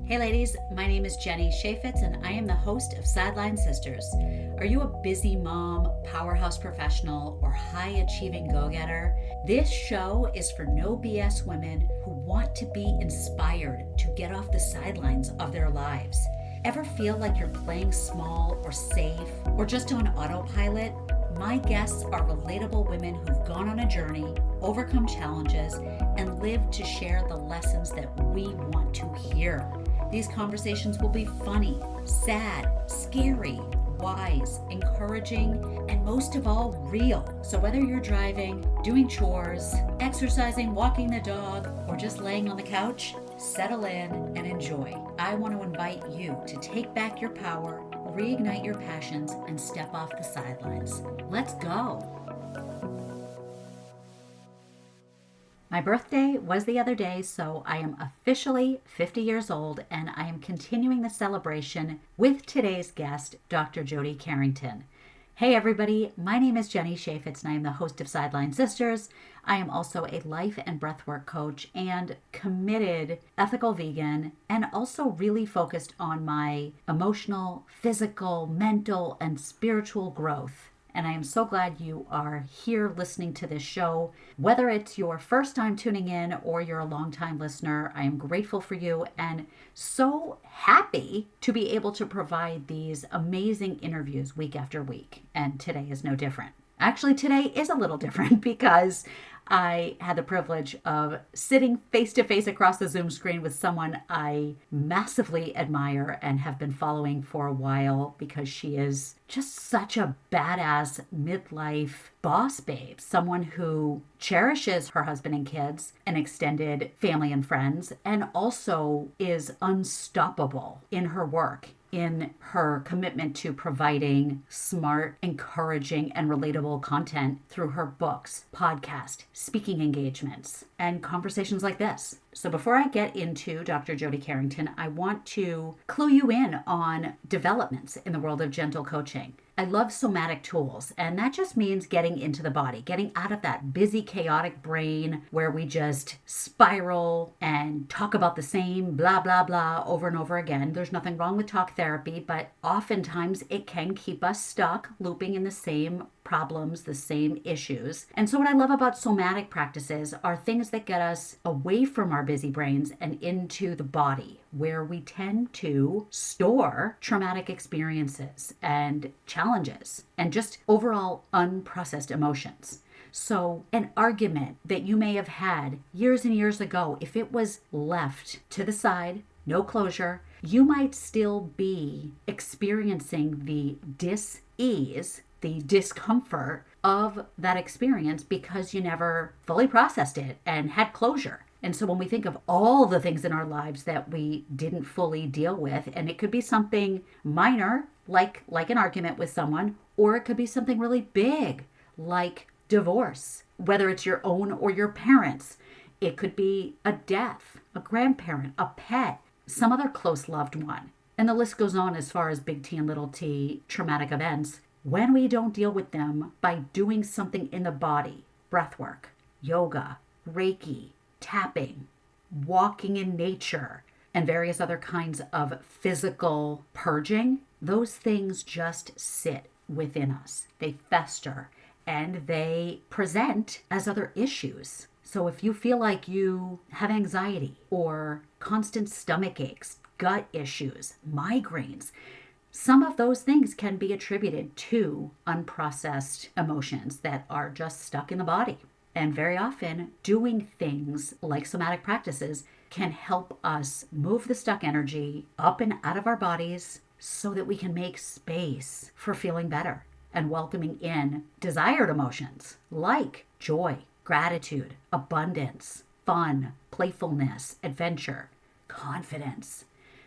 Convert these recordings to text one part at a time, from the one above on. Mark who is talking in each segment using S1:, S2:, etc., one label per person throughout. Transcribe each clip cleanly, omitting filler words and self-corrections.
S1: Hey ladies, my name is Jenny Chaffetz and I am the host of SIDELINE Sisters. Are you a busy mom, powerhouse professional, or high-achieving go-getter? This show is for no BS women who want to be inspired to get off the sidelines of their lives. Ever feel like you're playing small or safe or just on autopilot? My guests are relatable women who've gone on a journey, overcome challenges, and lived to share the lessons that we want to hear. These conversations will be funny, sad, scary, wise, encouraging, and most of all, real. So whether you're driving, doing chores, exercising, walking the dog, or just laying on the couch, settle in and enjoy. I want to invite you to take back your power, reignite your passions, and step off the sidelines. Let's go. My birthday was the other day, so I am officially 50 years old, and I am continuing the celebration with today's guest, Dr. Jody Carrington. Hey everybody, my name is Jenny Chaffetz, and I am the host of SIDELINE Sisters. I am also a life and breathwork coach and committed ethical vegan, and also really focused on my emotional, physical, mental, and spiritual growth. And I am so glad you are here listening to this show. Whether it's your first time tuning in or you're a longtime listener, I am grateful for you and so happy to be able to provide these amazing interviews week after week. And today is no different. Actually, today is a little different because I had the privilege of sitting face to face across the Zoom screen with someone I massively admire and have been following for a while because she is just such a badass midlife boss babe, someone who cherishes her husband and kids and extended family and friends, and also is unstoppable in her work, in her commitment to providing smart, encouraging, and relatable content through her books, podcast, speaking engagements, and conversations like this. So before I get into Dr. Jody Carrington, I want to clue you in on developments in the world of gentle coaching. I love somatic tools, and that just means getting into the body, getting out of that busy, chaotic brain where we just spiral and talk about the same blah, blah, blah over and over again. There's nothing wrong with talk therapy, but oftentimes it can keep us stuck, looping in the same problems, the same issues. And so what I love about somatic practices are things that get us away from our busy brains and into the body, where we tend to store traumatic experiences and challenges and just overall unprocessed emotions. So an argument that you may have had years and years ago, if it was left to the side, no closure, you might still be experiencing the dis-ease, the discomfort of that experience because you never fully processed it and had closure. And so when we think of all the things in our lives that we didn't fully deal with, and it could be something minor, like an argument with someone, or it could be something really big, like divorce, whether it's your own or your parents'. It could be a death, a grandparent, a pet, some other close loved one. And the list goes on as far as big T and little t traumatic events. When we don't deal with them by doing something in the body, breath work, yoga, Reiki, tapping, walking in nature, and various other kinds of physical purging, those things just sit within us. They fester and they present as other issues. So if you feel like you have anxiety or constant stomach aches, gut issues, migraines, some of those things can be attributed to unprocessed emotions that are just stuck in the body. And very often, doing things like somatic practices can help us move the stuck energy up and out of our bodies so that we can make space for feeling better and welcoming in desired emotions like joy, gratitude, abundance, fun, playfulness, adventure, confidence.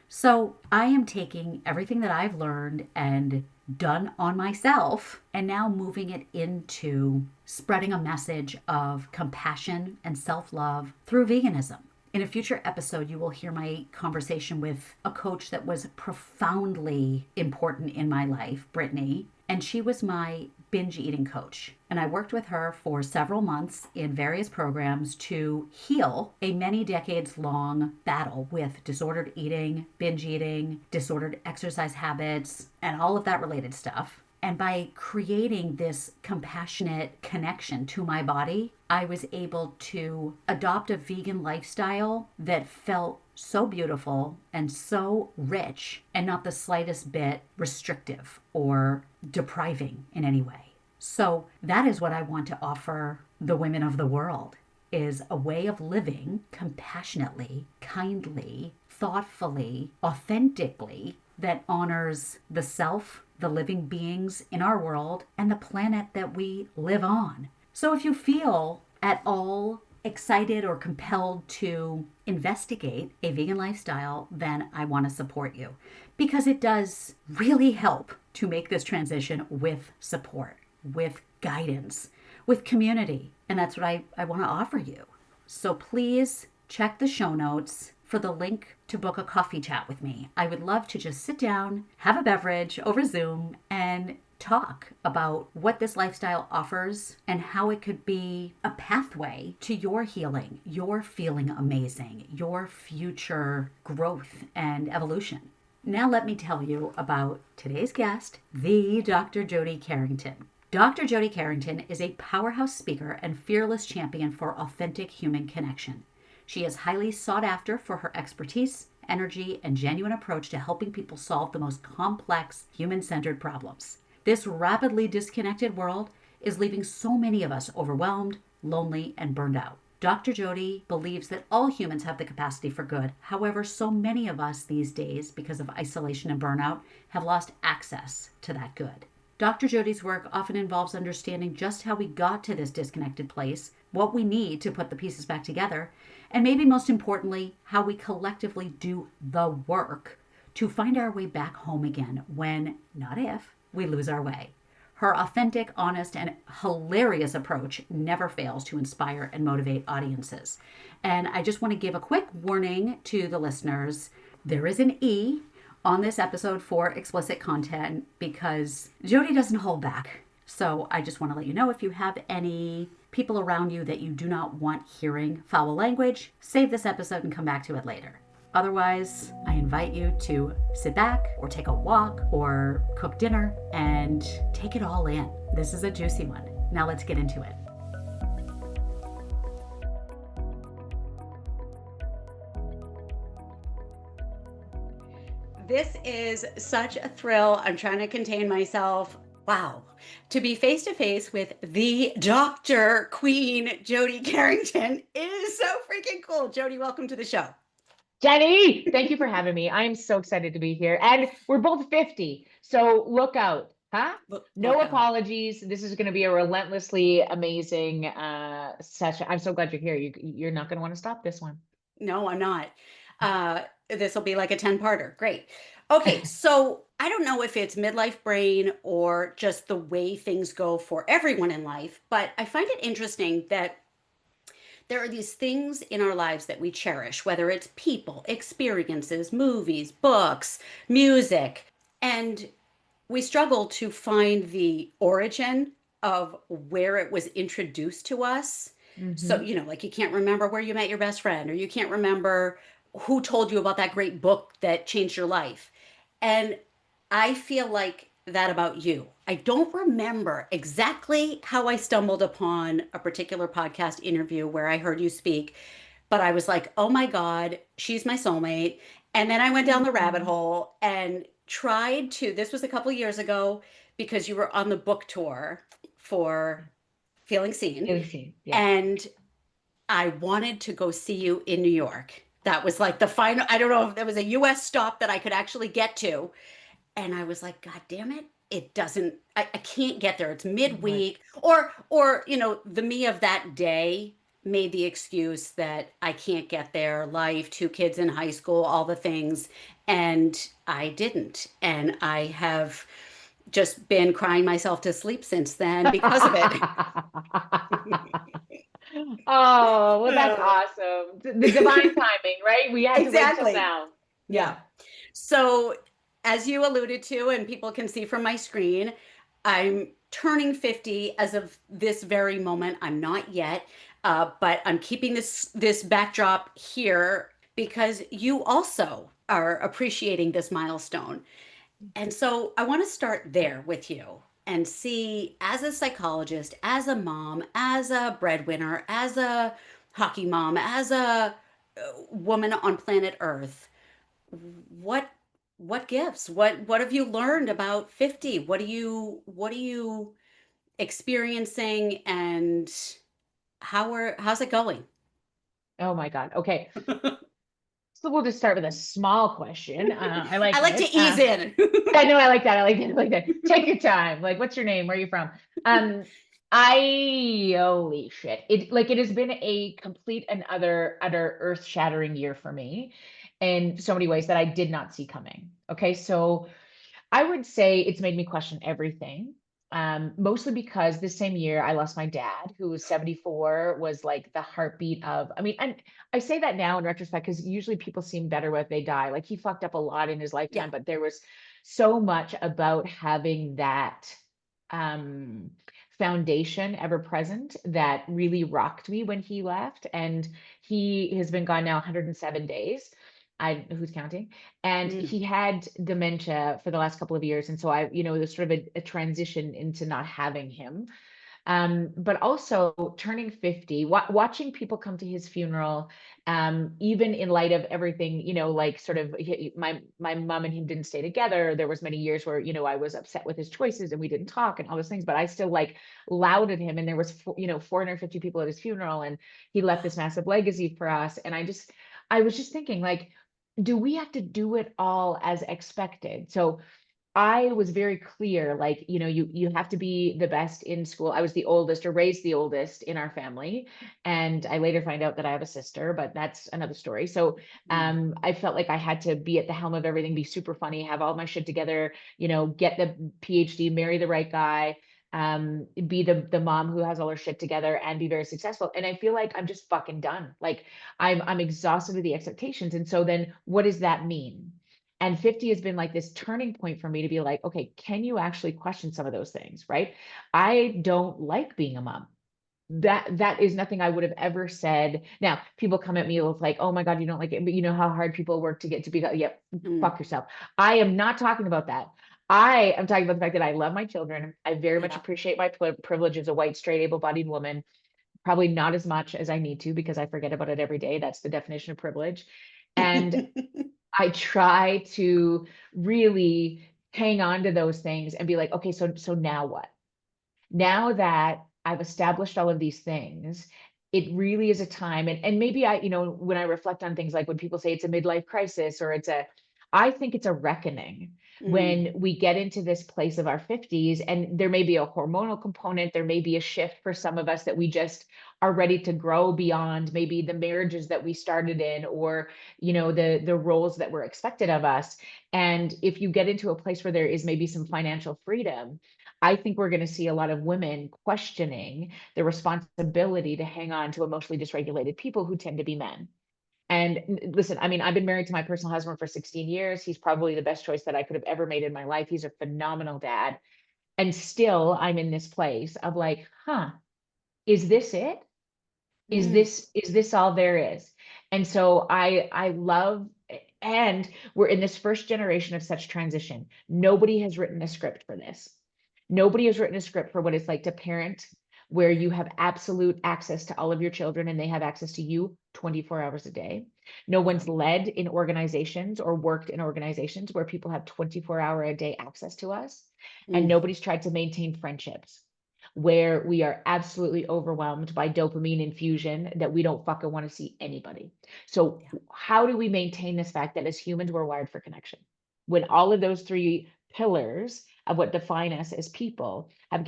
S1: So I am taking everything that I've learned and done on myself and now moving it into spreading a message of compassion and self-love through veganism. In a future episode, you will hear my conversation with a coach that was profoundly important in my life, Brittany, and she was my binge eating coach. And I worked with her for several months in various programs to heal a many decades long battle with disordered eating, binge eating, disordered exercise habits, and all of that related stuff. And by creating this compassionate connection to my body, I was able to adopt a vegan lifestyle that felt so beautiful and so rich and not the slightest bit restrictive or depriving in any way. So that is what I want to offer the women of the world, is a way of living compassionately, kindly, thoughtfully, authentically, that honors the self, the living beings in our world, and the planet that we live on. So if you feel at all excited or compelled to investigate a vegan lifestyle, then I want to support you, because it does really help to make this transition with support, with guidance, with community. And that's what I want to offer you. So please check the show notes for the link to book a coffee chat with me. I would love to just sit down, have a beverage over Zoom, and talk about what this lifestyle offers and how it could be a pathway to your healing, your feeling amazing, your future growth and evolution. Now let me tell you about today's guest, the Dr. Jody Carrington. Dr. Jody Carrington is a powerhouse speaker and fearless champion for authentic human connection. She is highly sought after for her expertise, energy, and genuine approach to helping people solve the most complex human-centered problems. This rapidly disconnected world is leaving so many of us overwhelmed, lonely, and burned out. Dr. Jody believes that all humans have the capacity for good. However, so many of us these days, because of isolation and burnout, have lost access to that good. Dr. Jody's work often involves understanding just how we got to this disconnected place, what we need to put the pieces back together, and maybe most importantly, how we collectively do the work to find our way back home again when, not if, we lose our way. Her authentic, honest, and hilarious approach never fails to inspire and motivate audiences. And I just want to give a quick warning to the listeners. There is an E on this episode for explicit content because Jody doesn't hold back. So I just want to let you know, if you have any people around you that you do not want hearing foul language, save this episode and come back to it later. Otherwise, I invite you to sit back or take a walk or cook dinner and take it all in. This is a juicy one. Now let's get into it. This is such a thrill. I'm trying to contain myself. Wow. To be face to face with the Dr. Queen Jody Carrington is so freaking cool. Jody, welcome to the show.
S2: Jenny, thank you for having me. I'm so excited to be here. And we're both 50, so look out, huh? No apologies. This is going to be a relentlessly amazing session. I'm so glad you're here. You're not going to want to stop this one.
S1: No, I'm not. This will be like a 10-parter. Great. Okay, so I don't know if it's midlife brain or just the way things go for everyone in life, but I find it interesting that there are these things in our lives that we cherish, whether it's people, experiences, movies, books, music, and we struggle to find the origin of where it was introduced to us. So, like you can't remember where you met your best friend, or you can't remember who told you about that great book that changed your life. And I feel like that about you. I don't remember exactly how I stumbled upon a particular podcast interview where I heard you speak, but I was like, oh my God, she's my soulmate. And then I went down the rabbit hole and tried to, this was a couple of years ago, because you were on the book tour for Feeling Seen.
S2: Yeah.
S1: And I wanted to go see you in New York. That was like the final, I don't know if there was a US stop that I could actually get to. And I was like, God damn it. It doesn't, I can't get there. It's midweek. Or, the me of that day made the excuse that I can't get there, life, 2 kids in high school, all the things. And I didn't. And I have just been crying myself to sleep since then because of it.
S2: Oh, well, that's awesome. The divine timing, right? We had to wait till now.
S1: Yeah. So as you alluded to, and people can see from my screen, I'm turning 50 as of this very moment. I'm not yet, but I'm keeping this backdrop here because you also are appreciating this milestone. And so I want to start there with you and see, as a psychologist, as a mom, as a breadwinner, as a hockey mom, as a woman on planet Earth, what what gifts? What have you learned about 50? What are you experiencing, and how's it going?
S2: Oh my God. Okay. So we'll just start with a small question. I like
S1: I like to
S2: this.
S1: ease in.
S2: Yeah, no, I like that. I like that. I like that. Take your time. Like, what's your name? Where are you from? Um, holy shit. It has been a complete and utter earth-shattering year for me in so many ways that I did not see coming. Okay, so I would say it's made me question everything. Mostly because this same year I lost my dad, who was 74, was like the heartbeat of, I mean, and I say that now in retrospect because usually people seem better when they die. Like he fucked up a lot in his
S1: Yeah.
S2: lifetime, but there was so much about having that um foundation ever present that really rocked me when he left. And he has been gone now 107 days. Who's counting? And
S1: Mm.
S2: he had dementia for the last couple of years, and so there's sort of a transition into not having him. But also turning 50, watching people come to his funeral, even in light of everything, like sort of my mom and him didn't stay together. There was many years where, I was upset with his choices and we didn't talk and all those things, but I still like lauded him. And there was, 450 people at his funeral, and he left this massive legacy for us. And I was just thinking, like, do we have to do it all as expected? So I was very clear, like, you have to be the best in school. I was the oldest, or raised the oldest in our family. And I later find out that I have a sister, but that's another story. So
S1: Mm.
S2: I felt like I had to be at the helm of everything, be super funny, have all my shit together, get the PhD, marry the right guy, be the mom who has all her shit together and be very successful. And I feel like I'm just fucking done. Like I'm exhausted with the expectations. And so then what does that mean? And 50 has been like this turning point for me to be like, okay, can you actually question some of those things, right? I don't like being a mom. That is nothing I would have ever said. Now, people come at me with like, oh my God, you don't like it, but you know how hard people work to get to be, yep,
S1: Mm.
S2: fuck yourself. I am not talking about that. I am talking about the fact that I love my children. I very much
S1: Yeah.
S2: appreciate my privilege as a white, straight, able-bodied woman. Probably not as much as I need to because I forget about it every day. That's the definition of privilege. And I try to really hang on to those things and be like, okay, so now what? Now that I've established all of these things, it really is a time. And maybe when I reflect on things like when people say it's a midlife crisis or I think it's a reckoning
S1: Mm.
S2: when we get into this place of our 50s, and there may be a hormonal component, there may be a shift for some of us that we just are ready to grow beyond maybe the marriages that we started in, or the roles that were expected of us. And if you get into a place where there is maybe some financial freedom, I think we're going to see a lot of women questioning the responsibility to hang on to emotionally dysregulated people who tend to be men. And listen, I mean, I've been married to my personal husband for 16 years. He's probably the best choice that I could have ever made in my life. He's a phenomenal dad. And still, I'm in this place of like, is this it? is
S1: Mm.
S2: this is this all there is? And so I love, and we're in this first generation of such transition. Nobody has written a script for this. Nobody has written a script for what it's like to parent, where you have absolute access to all of your children and they have access to you 24 hours a day. No
S1: Yeah.
S2: one's led in organizations or worked in organizations where people have 24-hour a day access to us. And
S1: Mm.
S2: nobody's tried to maintain friendships where we are absolutely overwhelmed by dopamine infusion that we don't fucking want to see anybody. So
S1: Yeah.
S2: how do we maintain this fact that as humans we're wired for connection when all of those three pillars of what define us as people have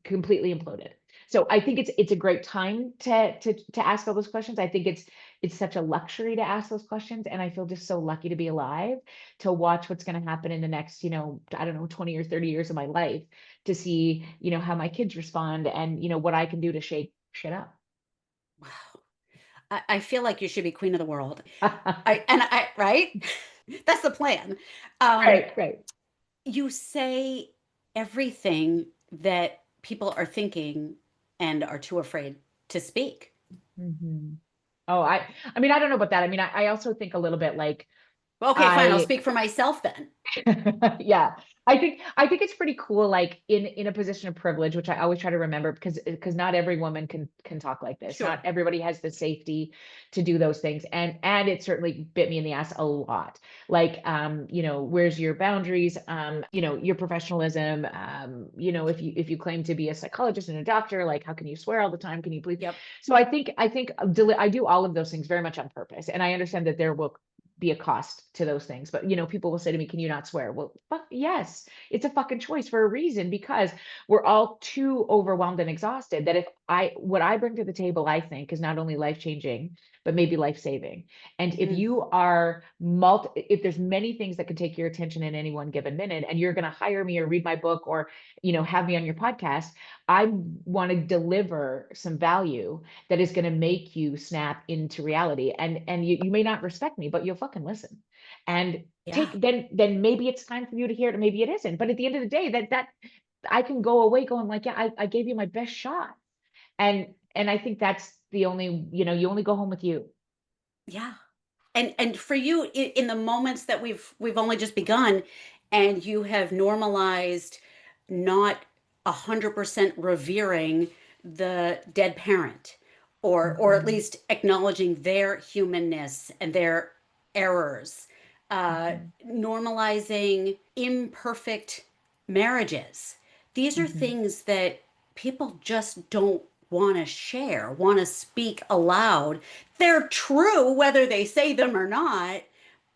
S2: completely imploded? So I think it's a great time to ask all those questions. I think it's such a luxury to ask those questions, and I feel just so lucky to be alive to watch what's going to happen in the next, I don't know, 20 or 30 years of my life, to see, how my kids respond and, what I can do to shake shit up.
S1: Wow. I feel like you should be queen of the world. I right? That's the plan. Um,
S2: Right, right.
S1: you say everything. that people are thinking and are too afraid to speak.
S2: Mhm. Oh, I mean, I don't know about that. I mean, I also think a little bit like
S1: Well, okay, fine. I'll
S2: I
S1: speak for myself then.
S2: yeah. I think it's pretty cool, like in a position of privilege, which I always try to remember because not every woman can talk like this. Not
S1: Sure.
S2: everybody has the safety to do those things. And it certainly bit me in the ass a lot. Like where's your boundaries? Your professionalism. If you claim to be a psychologist and a doctor, like how can you swear all the time? Can you please?
S1: Yep.
S2: So I think I do all of those things very much on purpose. And I understand that there will be a cost to those things. But people will say to me, "Can you not swear?" Well, fuck yes, it's a fucking choice for a reason because we're all too overwhelmed and exhausted. That if what I bring to the table, I think is not only life changing, but maybe life saving. And if
S1: Mm,
S2: you are if there's many things that can take your attention in any one given minute, and you're going to hire me or read my book or have me on your podcast, I want to deliver some value that is going to make you snap into reality. And you may not respect me, but you'll fucking listen. And
S1: yeah.
S2: then maybe it's time for you to hear it, or maybe it isn't. But at the end of the day, that I can go away going like, yeah, I gave you my best shot. And I think that's the only, you only go home with you.
S1: Yeah. And for you in the moments that we've only just begun and you have normalized not 100% revering the dead parent or at
S2: Mhm,
S1: least acknowledging their humanness and their errors, uh,
S2: mhm,
S1: normalizing imperfect marriages. These are
S2: mhm.
S1: things that people just don't want to share, want to speak aloud. They're true whether they say them or not,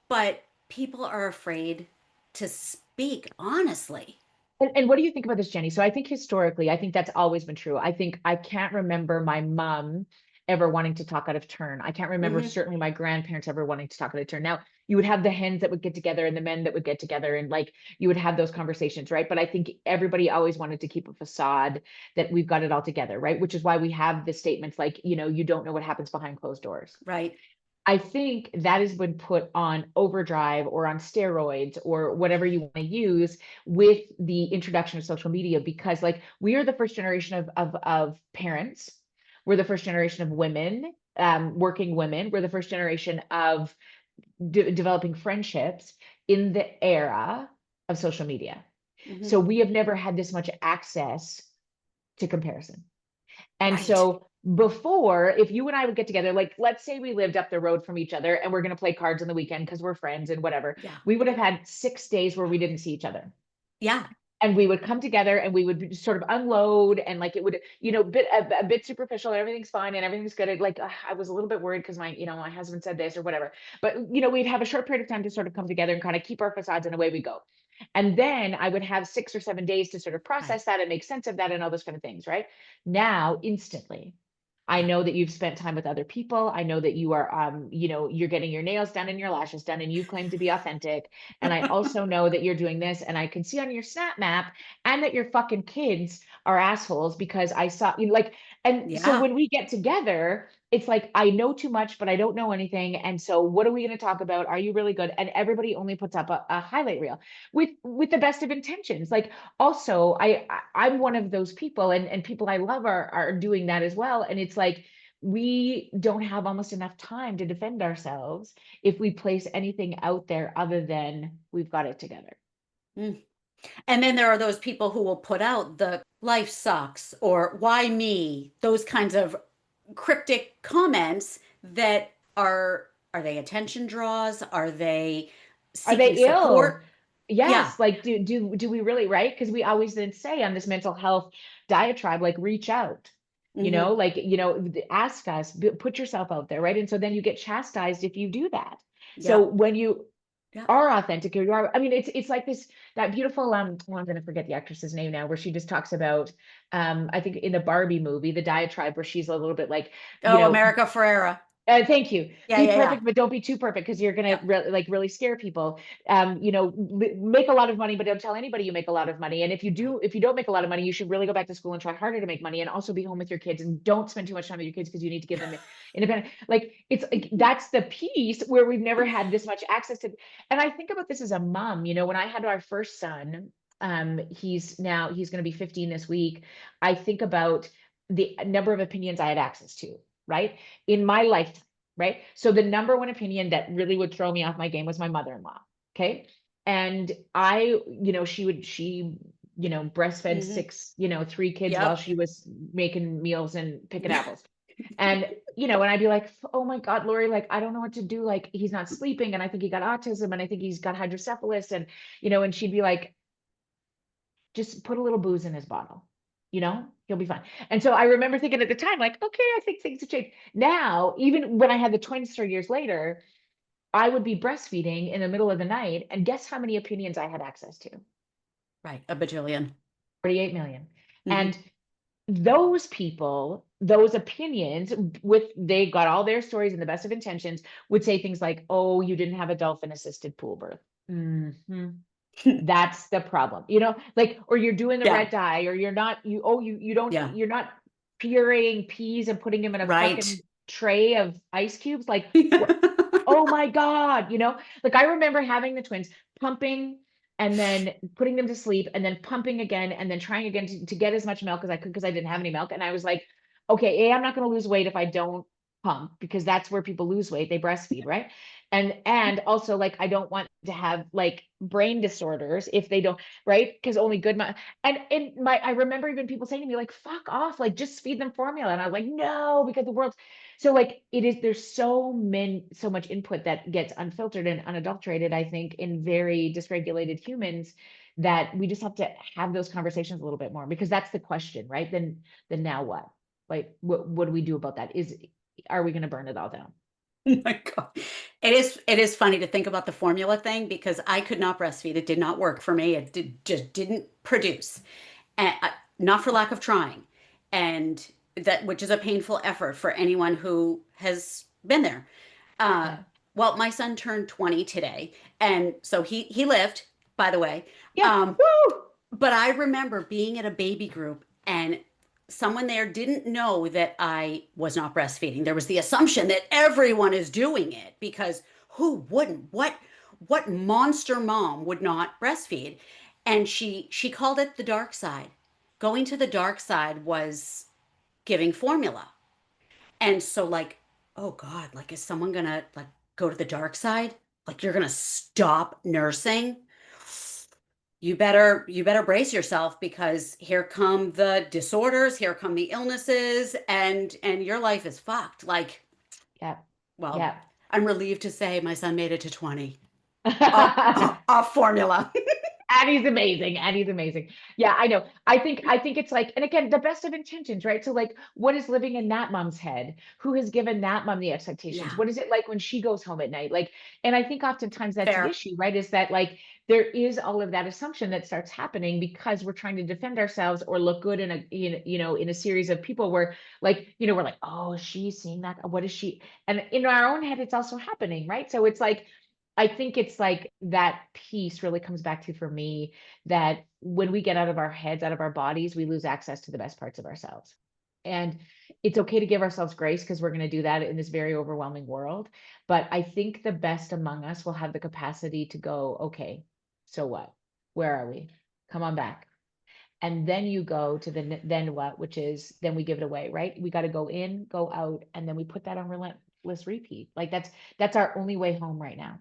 S1: but people are afraid to speak honestly.
S2: And what do you think about this, Jenny? So I think historically, I think that's always been true. I think I can't remember my mom ever wanting to talk out of turn. I can't remember
S1: Hmm.
S2: certainly my grandparents ever wanting to talk out of turn. Now, you would have the hens that would get together and the men that would get together and like you would have those conversations, right? But I think everybody always wanted to keep a facade that we've got it all together, right? Which is why we have the statements like, you don't know what happens behind closed doors.
S1: Right.
S2: I think that has been put on overdrive or on steroids or whatever you want to use with the introduction of social media because like we are the first generation of parents. We're the first generation of women, working women. We're the first generation of developing friendships in the era of social media.
S1: Hmm.
S2: So we have never had this much access to comparison. And
S1: Right.
S2: so before, if you and I would get together, like let's say we lived up the road from each other and we're going to play cards on the weekend because we're friends and whatever,
S1: Yeah.
S2: we would have had 6 days where we didn't see each other.
S1: Yeah.
S2: And we would come together and we would sort of unload and like it would, a bit superficial and everything's fine and everything's good. Like I was a little bit worried because my husband said this or whatever. But we'd have a short period of time to sort of come together and kind of keep our facades and away we go. And then I would have 6 or 7 days to sort of
S1: Right.
S2: process that and make sense of that and all those kind of things, right? Now, instantly, I
S1: Yeah.
S2: know that you've spent time with other people. I know that you are, you're getting your nails done and your lashes done, and you claim to be authentic. And I also know that you're doing this, and I can see on your Snap map, and that your fucking kids are assholes because I saw you like. And so
S1: Yeah.
S2: when we get together, it's like I know too much, but I don't know anything. And so, what are we going to talk about? Are you really good? And everybody only puts up a highlight reel with the best of intentions. Like also I'm one of those people and people I love are doing that as well. And it's like we don't have almost enough time to defend ourselves if we place anything out there other than we've got it together.
S1: Mm. And then there are those people who will put out the life sucks or why me, those kinds of cryptic comments that are they attention draws? Are they
S2: Are
S1: seeking
S2: they ill?
S1: support? Yeah.
S2: Yes. Like do we really, right? Because we always then say on this mental health diatribe, like reach out,
S1: Hmm.
S2: like, ask us, put yourself out there, right? And so then you get chastised if you do that. So
S1: Yep.
S2: when you
S1: Yep.
S2: are authentic, you are, I mean, it's like this, that beautiful, well, I'm gonna forget the actress's name now, where she just talks about, I think in the Barbie movie, the diatribe where she's a little bit like, you
S1: Oh,
S2: know,
S1: America Ferrera.
S2: thank you.
S1: Yeah,
S2: Be
S1: yeah, yeah.
S2: perfect, but don't be too perfect because you're gonna
S1: Yep.
S2: like really scare people. Make a lot of money, but don't tell anybody you make a lot of money. And
S1: Right.
S2: if you don't make a lot of money, you should really go back to school and try harder to make money, and also be home with your kids and don't spend too much time with your kids because you need to give them independent. Like it's like that's the piece where we've never had this much access to. And I think about this as a mom. When I had our first son, he's going to be 15 this week. I think about the number of opinions I had access to, right? In my lifetime, right? So the number one opinion that really would throw me off my game was my mother-in-law. Okay. And she breastfed
S1: Hmm.
S2: six, three kids while
S1: Yep.
S2: she was making meals and picking apples. And, and I'd be like, oh my God, Lori, like, I don't know what to do. Like, he's not sleeping. And I think he got autism and I think he's got hydrocephalus. And, and she'd be like, just put a little booze in his bottle, he'll be fine. And so I remember thinking at the time, like, okay, I think things have changed. Now, even when I had the twins 3 years later, I would be breastfeeding in the middle of the night. And guess how many opinions I had access to?
S1: Right. A bajillion.
S2: 48 million.
S1: Hmm.
S2: And those people, those opinions, they got all their stories in the best of intentions, would say things like, oh, you didn't have a dolphin assisted pool birth. Mm-hmm. That's the problem, like, or you're doing the
S1: Yeah.
S2: red dye, or you're not, you don't,
S1: Yeah.
S2: you're not pureeing peas and putting them in a fucking
S1: Right.
S2: tray of ice cubes. Like, oh my God, like I remember having the twins, pumping and then putting them to sleep and then pumping again and then trying again to get as much milk as I could because I didn't have any milk. And I was like, okay, I'm not going to lose weight if I don't pump, because that's where people lose weight. They breastfeed, right? And also, like, I don't want to have like brain disorders if they don't, right? Because only good I remember even people saying to me like, fuck off, like just feed them formula. And I was like, no, because the world's so like there's so much input that gets unfiltered and unadulterated, I think, in very dysregulated humans, that we just have to have those conversations a little bit more, because that's the question, right? Then now what? Like, what do we do about that? Are we going to burn it all down?
S1: Oh my God. It is funny to think about the formula thing because I could not breastfeed. It did not work for me. Just didn't produce. And not for lack of trying. And that which is a painful effort for anyone who has been there. Uh,
S2: Yeah.
S1: well, my son turned 20 today, and so he lived, by the way.
S2: Yeah.
S1: Um,
S2: Woo!
S1: but I remember being at a baby group and someone there didn't know that I was not breastfeeding. There was the assumption that everyone is doing it because who wouldn't? What monster mom would not breastfeed? And she called it the dark side. Going to the dark side was giving formula. And so like, oh God, like is someone gonna like go to the dark side? Like you're gonna stop nursing? You better brace yourself because here come the disorders, here come the illnesses, and your life is fucked. Like,
S2: Yeah.
S1: well,
S2: Yeah.
S1: I'm relieved to say my son made it to 20 off formula.
S2: Addie's amazing. Addie's amazing. Yeah, I know. I think it's like, and again, the best of intentions, right? So like, what is living in that mom's head? Who has given that mom the expectations?
S1: Yeah,
S2: What is it like when she goes home at night? Like, and I think oftentimes that's the
S1: fair.
S2: issue, right? Is that like there is all of that assumption that starts happening because we're trying to defend ourselves or look good in a series of people where like, we're like, oh, she's seeing that. What is she? And in our own head, it's also happening, right? So it's like, I think it's like that piece really comes back to, for me, that when we get out of our heads, out of our bodies, we lose access to the best parts of ourselves. And it's okay to give ourselves grace because we're going to do that in this very overwhelming world. But I think the best among us will have the capacity to go, okay, so what? Where are we? Come on back. And then you go to the then what, which is then we give it away, right? We got to go in, go out, and then we put that on relentless repeat. Like that's our only way home right now.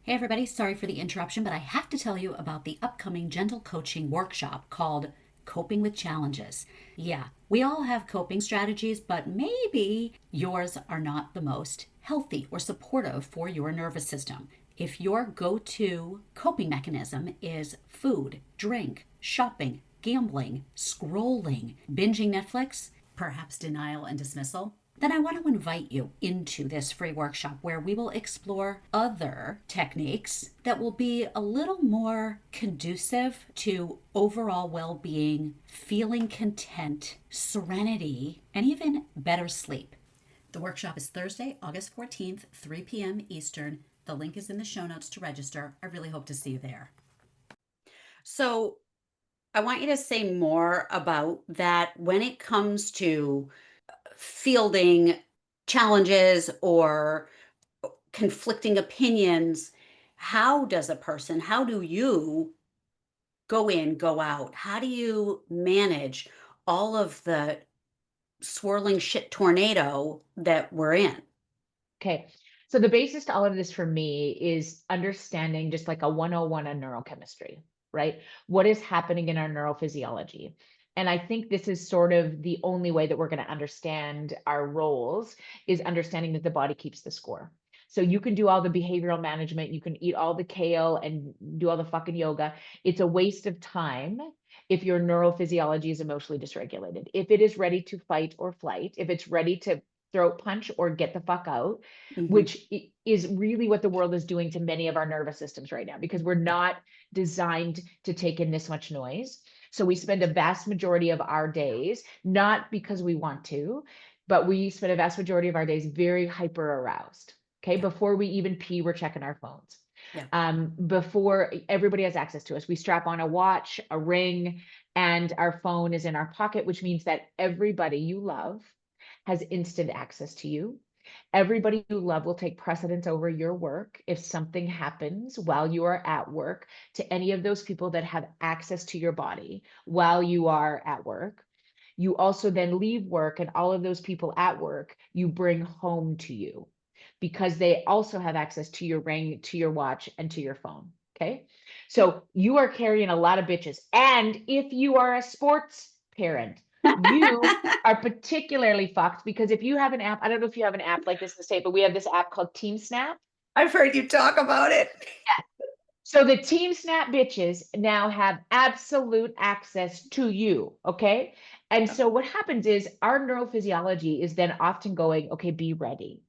S1: Hey everybody, sorry for the interruption, but I have to tell you about the upcoming gentle coaching workshop called Coping with Challenges. Yeah, we all have coping strategies, but maybe yours are not the most healthy or supportive for your nervous system. If your go to coping mechanism is food, drink, shopping, gambling, scrolling, binging Netflix, perhaps denial and dismissal, then I want to invite you into this free workshop where we will explore other techniques that will be a little more conducive to overall well being, feeling content, serenity, and even better sleep. The workshop is Thursday, August 14th, 3 p.m. Eastern. The link is in the show notes to register. I really hope to see you there. So, I want you to say more about that when it comes to fielding challenges or conflicting opinions. How do you go in, go out? How do you manage all of the swirling shit tornado that we're in?
S2: Okay. So the basis to all of this for me is understanding just like a 101 on neurochemistry, right? What is happening in our neurophysiology? And I think this is sort of the only way that we're going to understand our roles is understanding that the body keeps the score. So you can do all the behavioral management, you can eat all the kale and do all the fucking yoga. It's a waste of time if your neurophysiology is emotionally dysregulated. If it is ready to fight or flight, if it's ready to throat punch or get the fuck out,
S1: Mhm.
S2: which is really what the world is doing to many of our nervous systems right now, because we're
S1: Yeah.
S2: not designed to take in this much noise. So we spend a vast majority of our days, not because we want to, but we spend a vast majority of our days very hyper aroused. Okay.
S1: Yeah.
S2: Before we even pee, we're checking our phones.
S1: Yeah.
S2: Before everybody has access to us, we strap on a watch, a ring, and our phone is in our pocket, which means that everybody you love has instant access to you. Everybody you love will take precedence over your work if something happens while you are at work to any of those people that have access to your body while you are at work. You also then leave work, and all of those people at work you bring home to you because they also have access to your ring, to your watch, and to your phone. Okay. So you are carrying a lot of bitches. And if you are a sports parent, you are particularly fucked because if you have an app, I don't know if you have an app like this in the state, but we have this app called Team Snap.
S1: I've heard you talk about it.
S2: So the Team Snap bitches now have absolute access to you. Okay. And so what happens is our neurophysiology is then often going, okay, be ready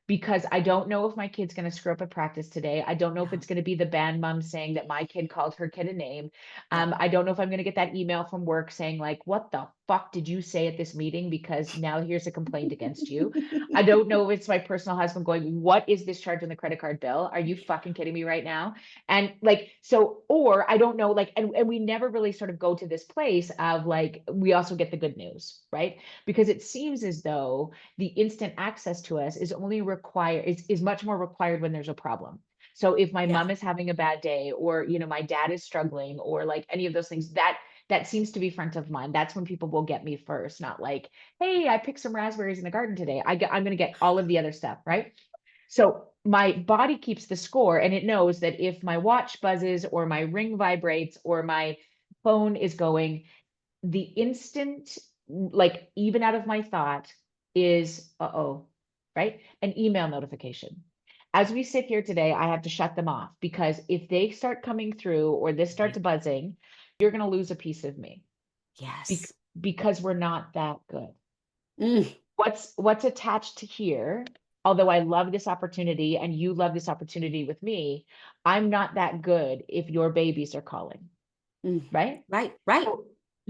S2: because I don't know if my kid's going to screw up a practice today. I don't know if
S1: Yeah.
S2: it's going to be the band mom saying that my kid called her kid a name.
S1: Yeah.
S2: I don't know if I'm going to get that email from work saying like, what the fuck did you say at this meeting? Because now here's a complaint against you. I don't know if it's my personal husband going, what is this charge on the credit card bill? Are you fucking kidding me right now? And like, so, or I don't know, like, and we never really sort of go to this place of like, we also get the good news, right? Because it seems as though the instant access to us is only required is much more required when there's a problem. So if my
S1: Yeah.
S2: mom is having a bad day or my dad is struggling or like any of those things, that seems to be front of mind. That's when people will get me first, not like, hey, I picked some raspberries in the garden today. I'm going to get all of the other stuff, right? So my body keeps the score and it knows that if my watch buzzes or my ring vibrates or my phone is going, the instant, like even out of my thought is, uh-oh, right? An email notification. As we sit here today, I have to shut them off because if they start coming through or this starts buzzing, you're going to lose a piece of me
S1: Yes.
S2: because we're not that good.
S1: Mm.
S2: What's attached to here, although I love this opportunity and you love this opportunity with me, I'm not that good if your babies are calling,
S1: Mm.
S2: right?
S1: Right. Right.
S2: So,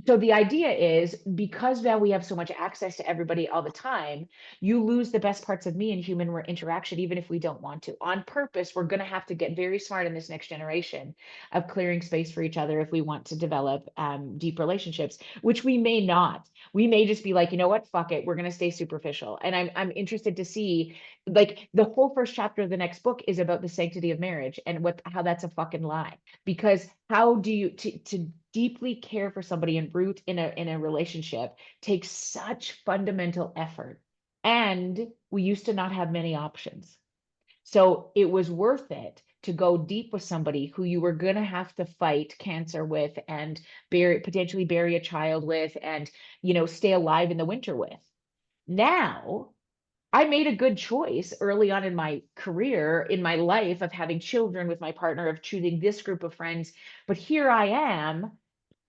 S2: so the idea is because now we have so much access to everybody all the time, you lose the best parts of me in human interaction, even if we don't want to. On purpose, we're going to have to get very smart in this next generation of clearing space for each other if we want to develop deep relationships, which we may not. We may just be like, you know what, fuck it, we're going to stay superficial. And I'm interested to see, like, the whole first chapter of the next book is about the sanctity of marriage and how that's a fucking lie. Because how do you to deeply care for somebody and root in a relationship takes such fundamental effort. And we used to not have many options. So it was worth it to go deep with somebody who you were going to have to fight cancer with and potentially bury a child with and, stay alive in the winter with. Now, I made a good choice early on in my career, in my life of having children with my partner, of choosing this group of friends. But here I am.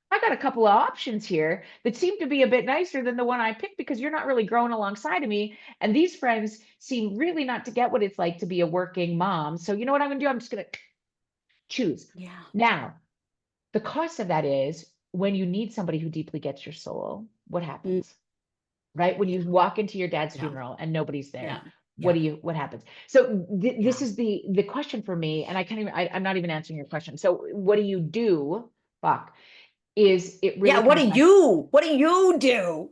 S2: I got a couple of options here that seem to be a bit nicer than the one I picked because you're not really growing alongside of me. And these friends seem really not to get what it's like to be a working mom. So you know what I'm going to do? I'm just going to choose.
S1: Yeah.
S2: Now, the cost of that is when you need somebody who deeply gets your soul, what
S1: Mm.
S2: happens? Right? When you walk into your dad's
S1: Yeah.
S2: funeral and nobody's
S1: Yeah.
S2: there,
S1: Yeah.
S2: what happens? So
S1: Yeah.
S2: this is the question for me, and I can't even, I'm not even answering your question. So what do you do? Fuck. Is it
S1: Yeah.
S2: really comes back.
S1: What do you do?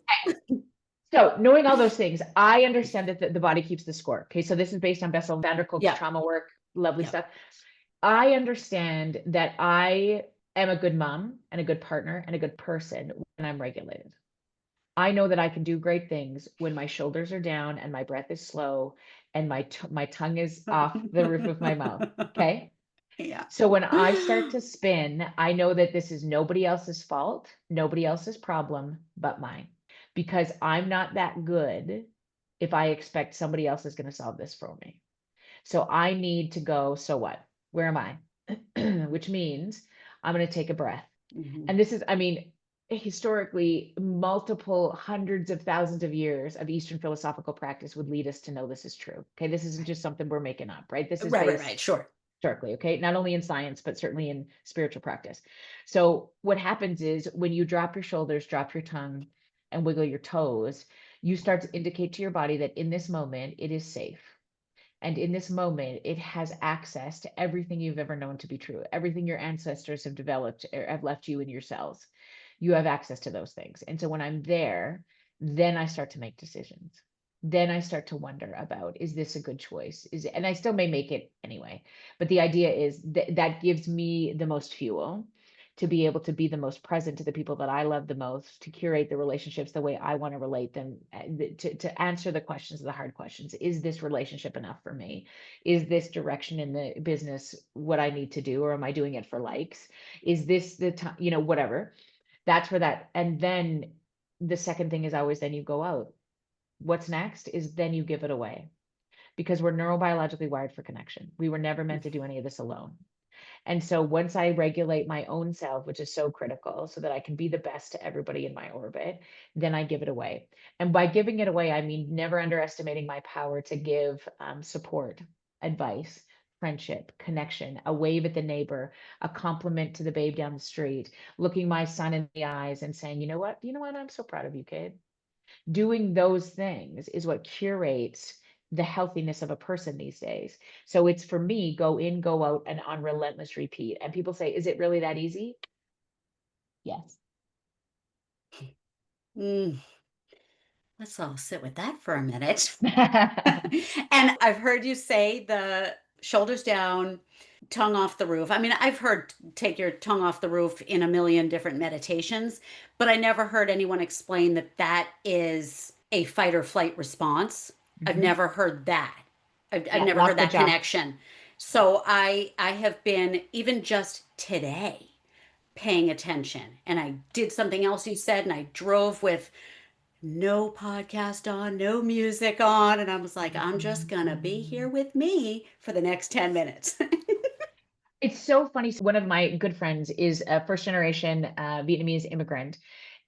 S2: So knowing all those things, I understand that the body keeps the score. Okay. So this is based on Bessel van der Kolk's
S1: Yeah.
S2: trauma work, lovely
S1: Yeah.
S2: stuff. I understand that I am a good mom and a good partner and a good person when I'm regulated. I know that I can do great things when my shoulders are down and my breath is slow and my tongue is off the roof of my mouth. Okay.
S1: Yeah.
S2: So when I start to spin, I know that this is nobody else's fault, nobody else's problem but mine, because I'm not that good if I expect somebody else is going to solve this for me. So I need to go, so what? Where am I? Which means I'm going to take a breath.
S1: Mhm.
S2: And this is, I mean, historically, multiple hundreds of thousands of years of Eastern philosophical practice would lead us to know this is true. Okay. This isn't just something we're making up, right? This is based
S1: Sure.
S2: historically, okay? Not only in science, but certainly in spiritual practice. So what happens is when you drop your shoulders, drop your tongue, and wiggle your toes, you start to indicate to your body that in this moment, it is safe. And in this moment, it has access to everything you've ever known to be true, everything your ancestors have developed or have left you in your cells. You have access to those things. And so when I'm there, then I start to make decisions. Then I start to wonder about, is this a good choice? Is it, and I still may make it anyway. But the idea is that that gives me the most fuel to be able to be the most present to the people that I love the most, to curate the relationships the way I want to relate them, to answer the questions, the hard questions. Is this relationship enough for me? Is this direction in the business what I need to do, or am I doing it for likes? Is this the time, whatever. That's where that, and then the second thing is always, then you go out. What's next is then you give it away, because we're neurobiologically wired for connection. We were never meant to do any of this alone. And so once I regulate my own self, which is so critical, so that I can be the best to everybody in my orbit, then I give it away. And by giving it away, I mean never underestimating my power to give support, advice, friendship, connection, a wave at the neighbor, a compliment to the babe down the street, looking my son in the eyes and saying, you know what? You know what? I'm so proud of you, kid. Doing those things is what curates the healthiness of a person these days. So it's, for me, go in, go out, and on relentless repeat. And people say, is it really that easy? Yes.
S1: Mm, let's all sit with that for a minute. And I've heard you say the shoulders down, tongue off the roof. I mean, I've heard take your tongue off the roof in a million different meditations, but I never heard anyone explain that that is a fight or flight response. I've
S2: Mhm.
S1: never heard that. I've
S2: Yeah,
S1: never heard
S2: lock the
S1: that
S2: jaw.
S1: connection. So I have been, even just today, paying attention, and I did something else you said, and I drove with no podcast on, no music on. And I was like, I'm just going to be here with me for the next 10 minutes.
S2: It's so funny. So one of my good friends is a first generation Vietnamese immigrant,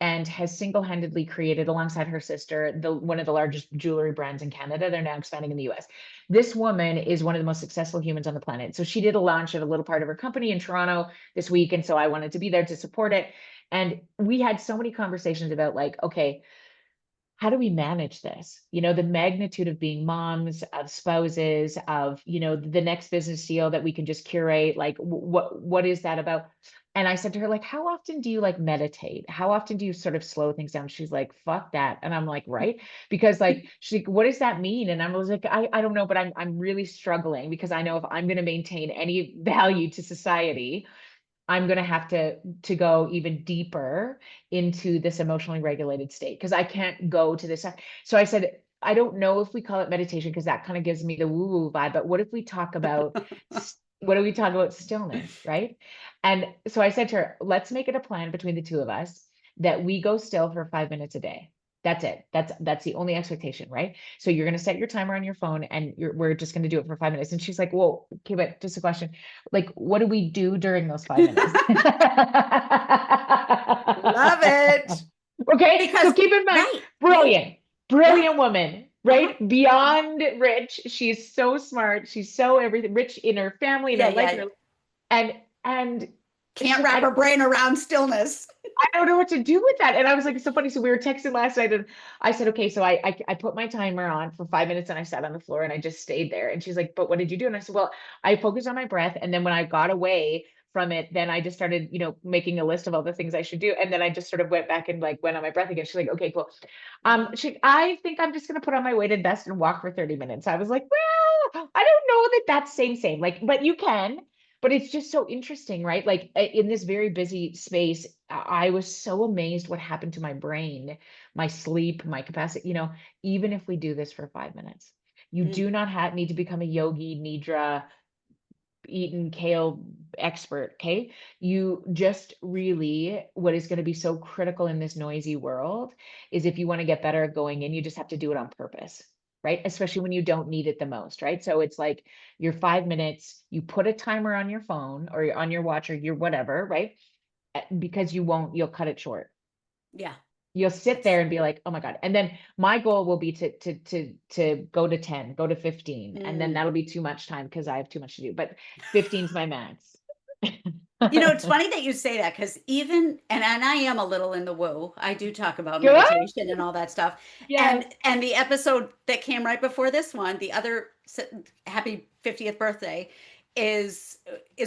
S2: and has single-handedly created, alongside her sister, one of the largest jewelry brands in Canada. They're now expanding in the US. This woman is one of the most successful humans on the planet. So she did a launch of a little part of her company in Toronto this week. And so I wanted to be there to support it. And we had so many conversations about, like, okay, how do we manage this? The magnitude of being moms, of spouses, of, the next business deal that we can just curate. Like, what is that about? And I said to her, like, how often do you like meditate? How often do you sort of slow things down? She's like, fuck that. And I'm like, right. Because, like, she's like, what does that mean? And I was like, I don't know, but I'm really struggling, because I know if I'm going to maintain any value to society, I'm going to have to go even deeper into this emotionally regulated state, because I can't go to this. So I said, I don't know if we call it meditation, because that kind of gives me the woo woo vibe, but what if we talk about, what do we talk about stillness, right? And so I said to her, let's make it a plan between the two of us that we go still for 5 minutes a day. That's it. That's the only expectation, right? So you're going to set your timer on your phone, and we're just going to do it for 5 minutes. And she's like, well, okay, but just a question. Like, what do we do during those 5 minutes?
S1: Love it.
S2: Okay,
S1: Because,
S2: so keep in mind,
S1: right, right.
S2: brilliant,
S1: Yeah.
S2: brilliant woman,
S1: Uh-huh.
S2: right? Beyond rich. She's so smart. She's so everything, rich in her family, in
S1: Yeah,
S2: her life,
S1: yeah.
S2: and she's
S1: Can't
S2: like,
S1: wrap her brain around stillness.
S2: I don't know what to do with that. And I was like, it's so funny. So we were texting last night, and I said, okay, so I put my timer on for 5 minutes, and I sat on the floor and I just stayed there. And she's like, but what did you do? And I said, well, I focused on my breath. And then when I got away from it, then I just started, making a list of all the things I should do. And then I just sort of went back and, like, went on my breath again. She's like, okay, cool. I think I'm just going to put on my weighted vest and walk for 30 minutes. I was like, well, I don't know that that's same, like, but you can. But it's just so interesting, right? Like in this very busy space, I was so amazed what happened to my brain, my sleep, my capacity, even if we do this for 5 minutes, you
S3: Mm.
S2: do not need to become a yogi, nidra, eaten kale expert. Okay. You just really, what is going to be so critical in this noisy world is if you want to get better at going in, you just have to do it on purpose. Right. Especially when you don't need it the most. Right. So it's like your 5 minutes, you put a timer on your phone or on your watch or your whatever. Right. Because you'll cut it short.
S3: Yeah.
S2: You'll sit there and be like, oh my God. And then my goal will be to go to 10, go to 15. And then that'll be too much time because I have too much to do. But 15 is my max.
S3: It's funny that you say that because and I am a little in the woo. I do talk about
S2: Good.
S3: meditation and all that stuff.
S2: Yes.
S3: And the episode that came right before this one, the other happy 50th birthday, is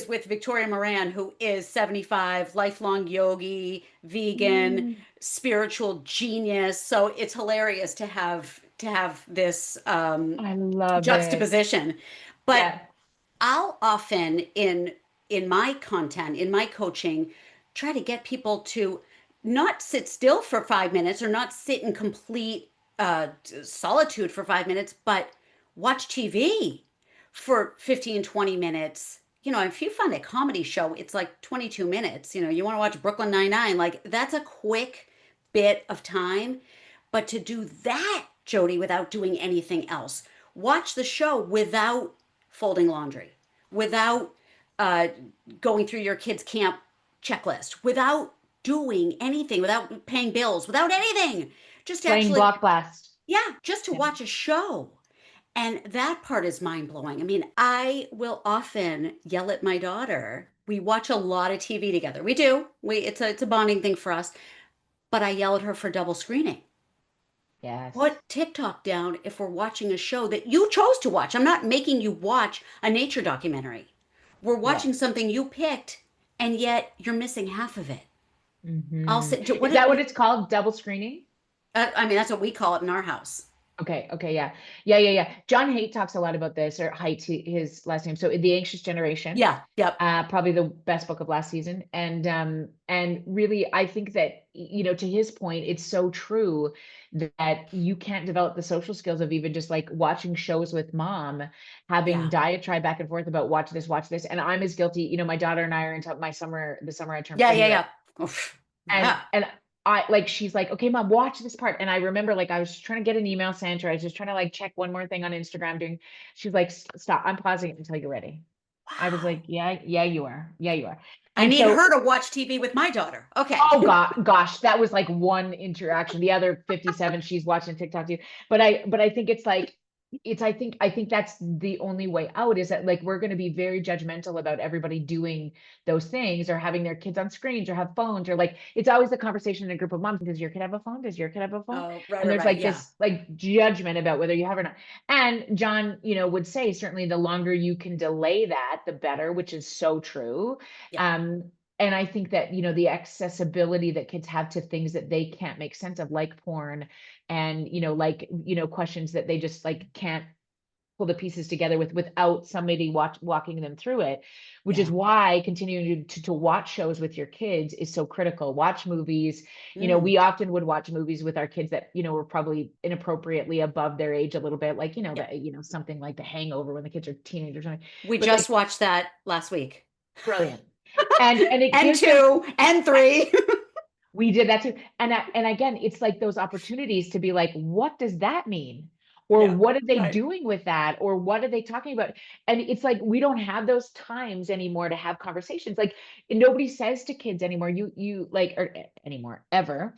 S3: with Victoria Moran, who is 75, lifelong yogi, vegan, spiritual genius. So it's hilarious to have this
S2: I love it.
S3: juxtaposition. But
S2: Yeah.
S3: I'll often in my content, in my coaching, try to get people to not sit still for 5 minutes or not sit in complete solitude for 5 minutes, but watch TV for 15, 20 minutes. If you find a comedy show, it's like 22 minutes. You want to watch Brooklyn Nine-Nine, like that's a quick bit of time. But to do that, Jody, without doing anything else, watch the show without folding laundry, without going through your kids' camp checklist, without doing anything, without paying bills, without anything, just
S2: Playing
S3: actually,
S2: Block Blast.
S3: yeah, just to watch a show. And that part is mind blowing. I mean, I will often yell at my daughter. We watch a lot of TV together. We do. It's a bonding thing for us. But I yell at her for double screening.
S2: Yes.
S3: Put TikTok down if we're watching a show that you chose to watch. I'm not making you watch a nature documentary. We're watching something you picked, and yet you're missing half of it. I'll sit.
S2: Is that what it's called? Double screening?
S3: I mean, that's what we call it in our house.
S2: Okay. Yeah. John Haidt talks a lot about this, or Haidt, his last name. So The Anxious Generation.
S3: Yeah. Yep.
S2: Probably the best book of last season. And really, I think that, to his point, it's so true that you can't develop the social skills of even just like watching shows with mom, having diatribe back and forth about watch this. And I'm as guilty, my daughter and I are into the summer I turned 40.
S3: Yeah.
S2: And she's like, okay, mom, watch this part. And I remember I was trying to get an email sent, or I was just trying to check one more thing on Instagram she's like, stop, I'm pausing it until you're ready. Wow. I was like, yeah, you are.
S3: I need her to watch TV with my daughter. Okay.
S2: Oh gosh, that was one interaction. The other 57, she's watching TikTok too. But I think I think that's the only way out, is that we're going to be very judgmental about everybody doing those things or having their kids on screens or have phones, or it's always the conversation in a group of moms. Does your kid have a phone? Does your kid have a phone?
S3: Oh, right,
S2: and there's
S3: right,
S2: this judgment about whether you have or not. And John, would say certainly the longer you can delay that, the better, which is so true.
S3: Yeah.
S2: And I think that, the accessibility that kids have to things that they can't make sense of, like porn, and, questions that they just can't pull the pieces together without somebody walking them through it, which is why continuing to watch shows with your kids is so critical. Watch movies. We often would watch movies with our kids that, were probably inappropriately above their age a little bit, something like The Hangover when the kids are teenagers.
S3: We just watched that last week.
S2: Brilliant. And it
S3: and 2 and 3.
S2: We did that too. And again, it's those opportunities to be what does that mean? Or what are they doing with that? Or what are they talking about? And it's we don't have those times anymore to have conversations. Nobody says to kids anymore, or anymore, ever,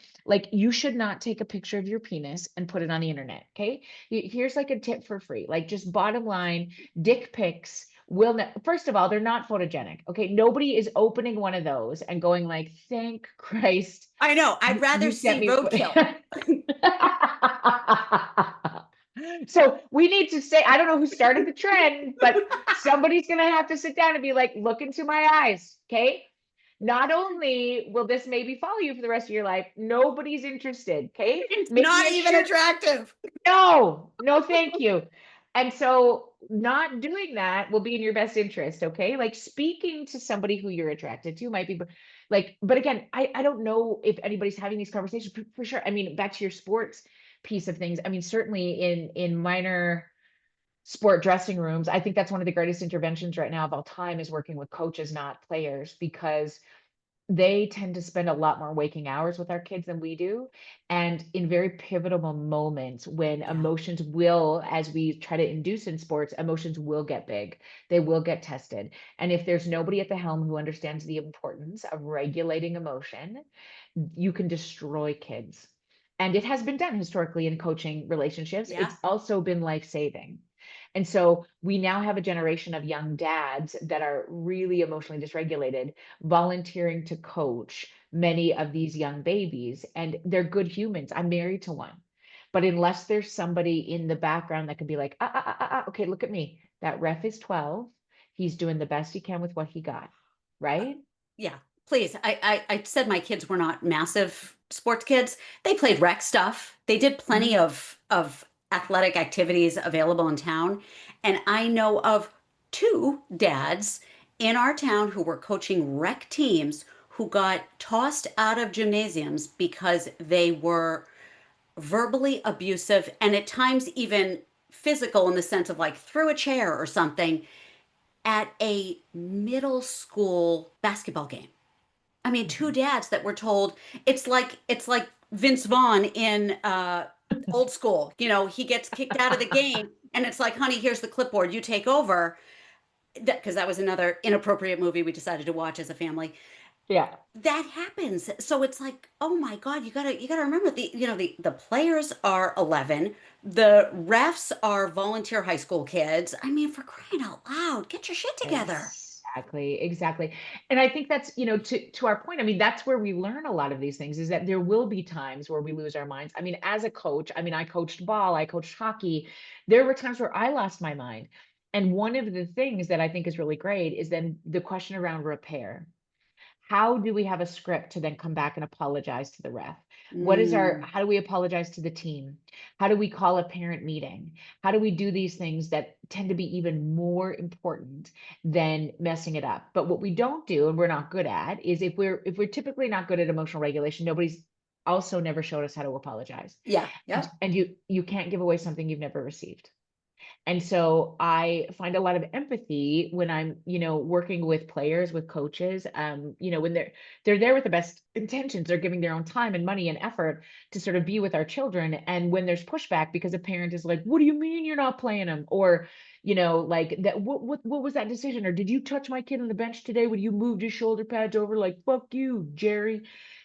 S2: you should not take a picture of your penis and put it on the internet. Okay. Here's a tip for free. Just bottom line, dick pics first of all, they're not photogenic. Okay. Nobody is opening one of those and going thank Christ.
S3: I know. I'd rather see roadkill.
S2: So we need to say, I don't know who started the trend, but somebody's going to have to sit down and be look into my eyes. Okay. Not only will this maybe follow you for the rest of your life, nobody's interested. Okay.
S3: It's not even attractive.
S2: No, thank you. And so not doing that will be in your best interest, okay? Like speaking to somebody who you're attracted to might be like, but again, I don't know if anybody's having these conversations for sure. I mean, back to your sports piece of things. I mean, certainly in minor sport dressing rooms, I think that's one of the greatest interventions right now of all time is working with coaches, not players, because they tend to spend a lot more waking hours with our kids than we do. And in very pivotal moments when
S3: Yeah.
S2: emotions will, as we try to induce in sports, emotions will get big, they will get tested. And if there's nobody at the helm who understands the importance of regulating emotion, you can destroy kids. And it has been done historically in coaching relationships.
S3: Yeah.
S2: It's also been life-saving. And so we now have a generation of young dads that are really emotionally dysregulated, volunteering to coach many of these young babies. And they're good humans. I'm married to one. But unless there's somebody in the background that can be like, okay, look at me. That ref is 12. He's doing the best he can with what he got. Right?
S3: Yeah. Please. I said my kids were not massive sports kids. They played rec stuff. They did plenty of athletic activities available in town. And I know of two dads in our town who were coaching rec teams who got tossed out of gymnasiums because they were verbally abusive and at times even physical in the sense of like threw a chair or something at a middle school basketball game. I mean, two dads that were told it's like Vince Vaughn in Old School. You know, he gets kicked out of the game, and it's like, honey, here's the clipboard. You take over. Because that was another inappropriate movie we decided to watch as a family.
S2: Yeah.
S3: That happens. So it's like, oh my God, you gotta remember the players are 11, the refs are volunteer high school kids. I mean, for crying out loud, get your shit together.
S2: Exactly, exactly. And I think that's, to our point, I mean, that's where we learn a lot of these things is that there will be times where we lose our minds. I mean, as a coach, I mean, I coached ball, I coached hockey. There were times where I lost my mind. And one of the things that I think is really great is then the question around repair. How do we have a script to then come back and apologize to the ref?
S3: Mm,
S2: How do we apologize to the team? How do we call a parent meeting? How do we do these things that tend to be even more important than messing it up? But what we don't do, and we're not good at, is if we're typically not good at emotional regulation, nobody's also never showed us how to apologize.
S3: yeah,
S2: And,
S3: yeah.
S2: and you can't give away something you've never received. And so I find a lot of empathy when I'm, working with players, with coaches, when they're there with the best intentions, they're giving their own time and money and effort to sort of be with our children. And when there's pushback because a parent is like, what do you mean you're not playing them? Or, like that, what was that decision? Or did you touch my kid on the bench today when you moved his shoulder pads over? Like, fuck you, Jerry.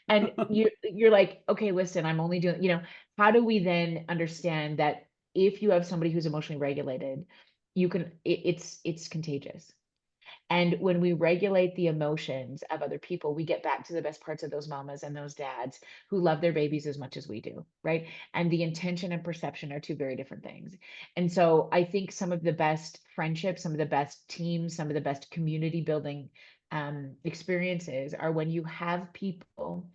S2: And you're like, okay, listen, I'm only doing, how do we then understand that if you have somebody who's emotionally regulated, it's contagious. And when we regulate the emotions of other people, we get back to the best parts of those mamas and those dads who love their babies as much as we do, right? And the intention and perception are two very different things. And so I think some of the best friendships, some of the best teams, some of the best community building experiences are when you have people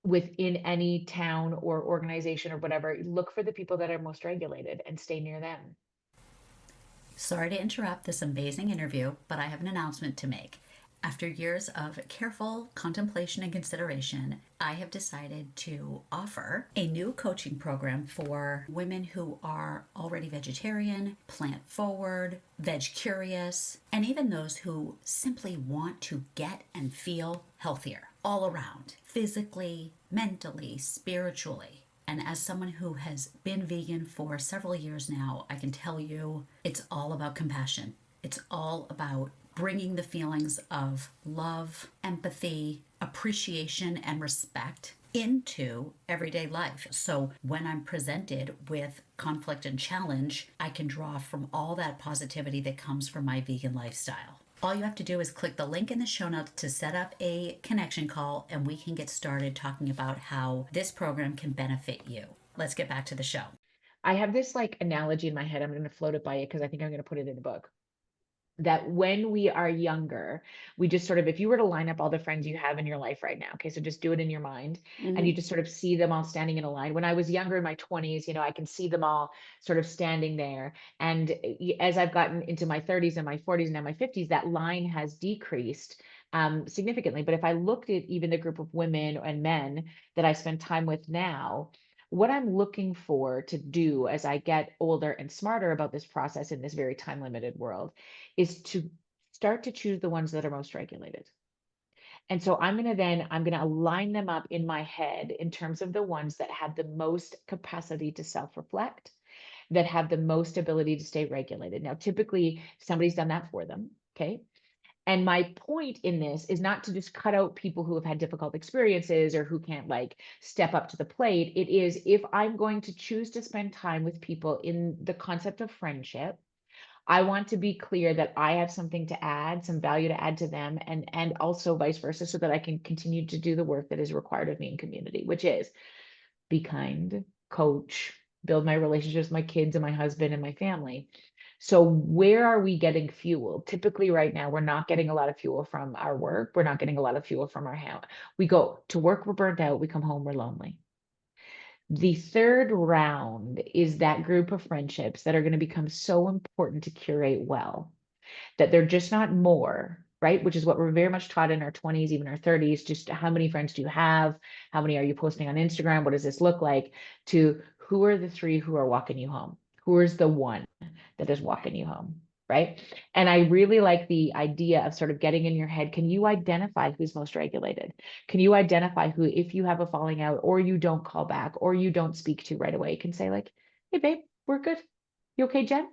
S2: within any town or organization or whatever, look for the people that are most regulated and stay near them.
S1: Sorry to interrupt this amazing interview, but I have an announcement to make. After years of careful contemplation and consideration, I have decided to offer a new coaching program for women who are already vegetarian, plant forward, veg curious, and even those who simply want to get and feel healthier all around, physically, mentally, spiritually. And as someone who has been vegan for several years now, I can tell you it's all about compassion. It's all about bringing the feelings of love, empathy, appreciation, and respect into everyday life. So when I'm presented with conflict and challenge, I can draw from all that positivity that comes from my vegan lifestyle. All you have to do is click the link in the show notes to set up a connection call, and we can get started talking about how this program can benefit you. Let's get back to the show.
S2: I have this like analogy in my head. I'm going to float it by you because I think I'm going to put it in a book. that when we are younger, we just sort of, if you were to line up all the friends you have in your life right now, okay, so just do it in your mind, and you just sort of see them all standing in a line. When I was younger in my 20s, you know, I can see them all sort of standing there. And as I've gotten into my 30s and my 40s and now my 50s, that line has decreased significantly. But if I looked at even the group of women and men that I spend time with now, what I'm looking for to do as I get older and smarter about this process in this very time limited world is to start to choose the ones that are most regulated. And so I'm going to align them up in my head in terms of the ones that have the most capacity to self-reflect, that have the most ability to stay regulated. Now, typically somebody's done that for them. Okay. And my point in this is not to just cut out people who have had difficult experiences or who can't like step up to the plate. It is, if I'm going to choose to spend time with people in the concept of friendship, I want to be clear that I have something to add, some value to add to them, and also vice versa, so that I can continue to do the work that is required of me in community, which is be kind, coach, build my relationships with my kids and my husband and my family. So where are we getting fuel? Typically right now, we're not getting a lot of fuel from our work. We're not getting a lot of fuel from our house. We go to work, we're burnt out. We come home, we're lonely. The third round is that group of friendships that are going to become so important to curate well, that they're just not more, right? Which is what we're very much taught in our 20s, even our 30s. Just how many friends do you have? How many are you posting on Instagram? What does this look like? To who are the three who are walking you home? Who is the one that is walking you home? Right. And I really like the idea of sort of getting in your head. Can you identify who's most regulated? Can you identify who, if you have a falling out or you don't call back or you don't speak to right away, can say like, hey, babe, we're good. You okay, Jen?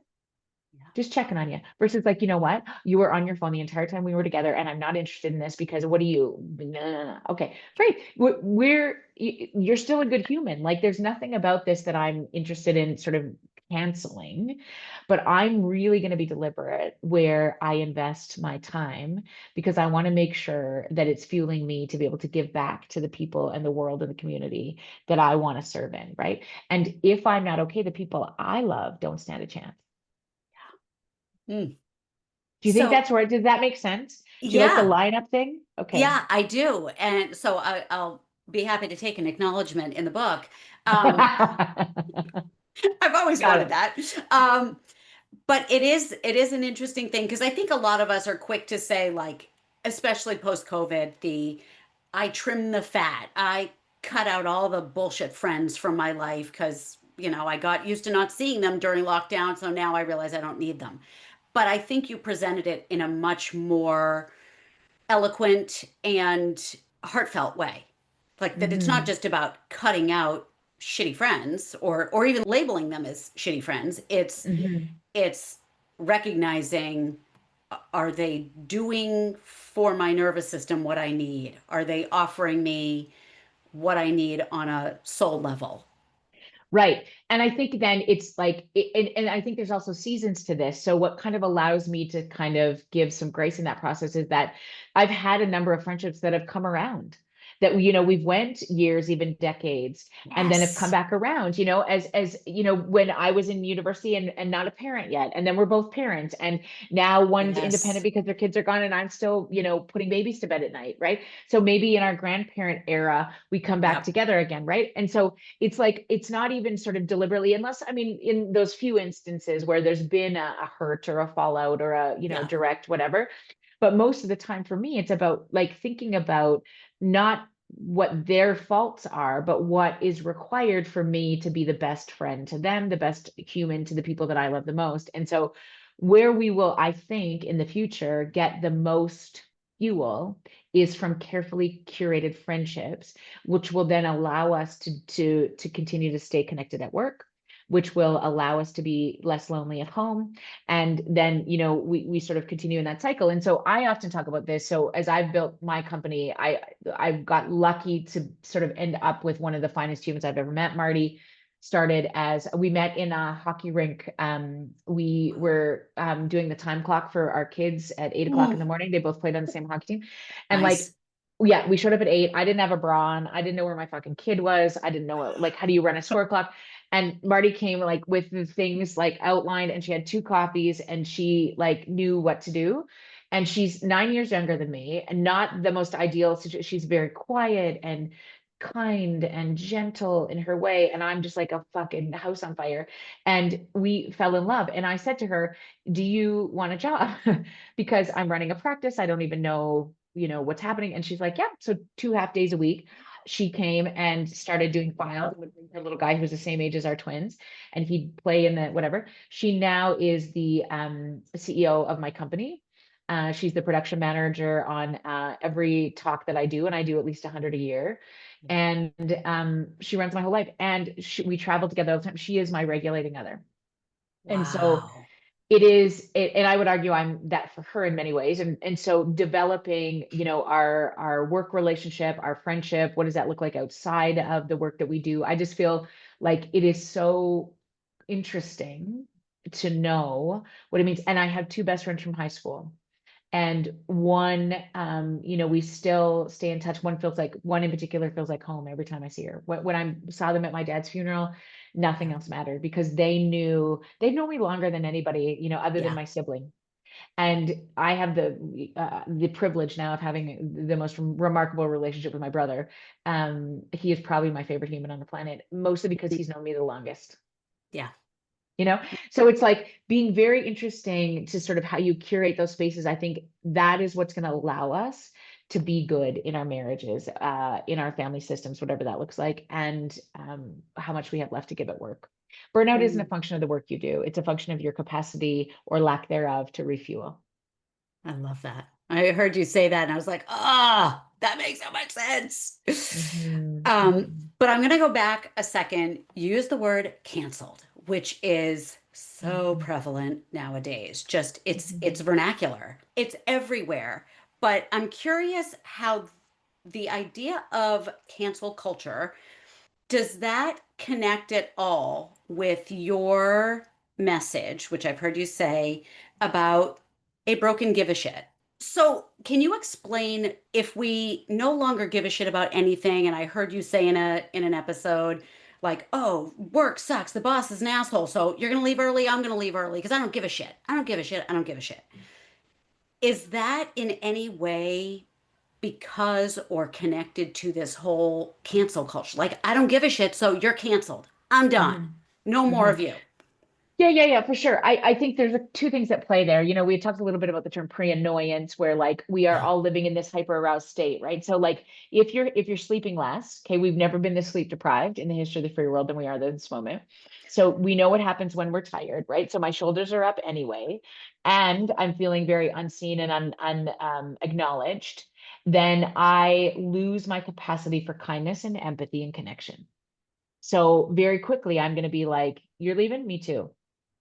S2: Just checking on you, versus like, you know what, you were on your phone the entire time we were together and I'm not interested in this because what do you, no. Okay, great. You're still a good human. Like there's nothing about this that I'm interested in sort of canceling, but I'm really going to be deliberate where I invest my time, because I want to make sure that it's fueling me to be able to give back to the people and the world and the community that I want to serve in. Right. And if I'm not okay, the people I love don't stand a chance.
S3: Mm.
S2: Do you think
S3: So,
S2: that's right? Does that make sense? Do you like the
S3: yeah,
S2: lineup thing? Okay.
S3: yeah, I do. And so I'll be happy to take an acknowledgement in the book. Um, I've always
S2: Got
S3: wanted
S2: it.
S3: that. Um, but it is an interesting thing because I think a lot of us are quick to say, like, especially post COVID, the I trim the fat. I cut out all the bullshit friends from my life because, I got used to not seeing them during lockdown. So now I realize I don't need them. But I think you presented it in a much more eloquent and heartfelt way. Like that it's not
S2: Hmm.
S3: just about cutting out shitty friends or even labeling them as shitty friends.
S2: Hmm.
S3: It's recognizing, are they doing for my nervous system what I need? Are they offering me what I need on a soul level?
S2: Right. And I think then it's like, and I think there's also seasons to this. So what kind of allows me to kind of give some grace in that process is that I've had a number of friendships that have come around, that, we've went years, even decades, and then have come
S3: Yes.
S2: back around, when I was in university and not a parent yet. And then we're both parents. And now one's independent
S3: Yes.
S2: because their kids are gone and I'm still, putting babies to bed at night. Right. So maybe in our grandparent era, we come back
S3: Yep.
S2: together again. Right. And so it's like, it's not even sort of deliberately, unless, I mean, in those few instances where there's been a hurt or a fallout or a,
S3: Yeah.
S2: direct whatever. But most of the time for me, it's about like thinking about not what their faults are, but what is required for me to be the best friend to them, the best human to the people that I love the most. And so where we will, I think, in the future, get the most fuel is from carefully curated friendships, which will then allow us to continue to stay connected at work, which will allow us to be less lonely at home. And then, we sort of continue in that cycle. And so I often talk about this. So as I've built my company, I've got lucky to sort of end up with one of the finest humans I've ever met. Marty started as we met in a hockey rink. We were doing the time clock for our kids at 8 o'clock in
S3: Mm,
S2: the morning. They both played on the same hockey team. And like
S3: nice.
S2: Yeah, we showed up at 8. I didn't have a bra on. I didn't know where my fucking kid was. I didn't know like, how do you run a score clock? And Marty came like with the things like outlined, and she had 2 coffees, and she like knew what to do. And she's 9 years younger than me, and not the most ideal She's very quiet and kind and gentle in her way. And I'm just like a fucking house on fire. And we fell in love. And I said to her, do you want a job? Because I'm running a practice. I don't even know, what's happening. And she's like, yeah. So 2 half days a week, she came and started doing files with her little guy who's the same age as our twins, and he'd play in the whatever. She now is the CEO of my company. She's the production manager on every talk that I do, and I do at least 100 a year. And she runs my whole life, and we travel together all the time. She is my regulating other. And so
S3: Wow.
S2: and I would argue I'm that for her in many ways. And so developing, our work relationship, our friendship, what does that look like outside of the work that we do? I just feel like it is so interesting to know what it means. And I have 2 best friends from high school. And one, we still stay in touch. One in particular feels like home every time I see her. When I saw them at my dad's funeral, nothing else mattered, because they'd known me longer than anybody, other than
S3: Yeah.
S2: my sibling. And I have the privilege now of having the most remarkable relationship with my brother. He is probably my favorite human on the planet, mostly because he's known me the longest.
S3: Yeah.
S2: So it's like being very interesting to sort of how you curate those spaces. I think that is what's going to allow us to be good in our marriages, in our family systems, whatever that looks like, and how much we have left to give at work. Burnout isn't a
S3: Mm,
S2: function of the work you do. It's a function of your capacity or lack thereof to refuel.
S3: I love that. I heard you say that and I was like, ah, that makes so much sense.
S2: Mhm,
S3: Um,
S2: mhm,
S3: but I'm going to go back a second. Use the word canceled, which is so
S2: mhm,
S3: prevalent nowadays. Just it's
S2: mhm,
S3: vernacular. It's everywhere. But I'm curious how the idea of cancel culture, does that connect at all with your message, which I've heard you say about a broken give a shit? So, can you explain if we no longer give a shit about anything? And I heard you say in an episode, like, "Oh, work sucks. The boss is an asshole. So you're gonna leave early. I'm gonna leave early because I don't give a shit. I don't give a shit. I don't give a shit." Is that in any way because or connected to this whole cancel culture? Like, I don't give a shit, so you're canceled. I'm done.
S2: mhm,
S3: No more
S2: mhm.
S3: of you.
S2: Yeah, for sure. I think there's 2 things at play there. We talked a little bit about the term pre-annoyance, where like we are
S3: Yeah.
S2: all living in this hyper aroused state, right? So like if you're sleeping less, okay, we've never been this sleep deprived in the history of the free world than we are this moment. So we know what happens when we're tired, right? So my shoulders are up anyway, and I'm feeling very unseen and acknowledged. Then I lose my capacity for kindness and empathy and connection. So very quickly, I'm going to be like, "You're leaving? Me too."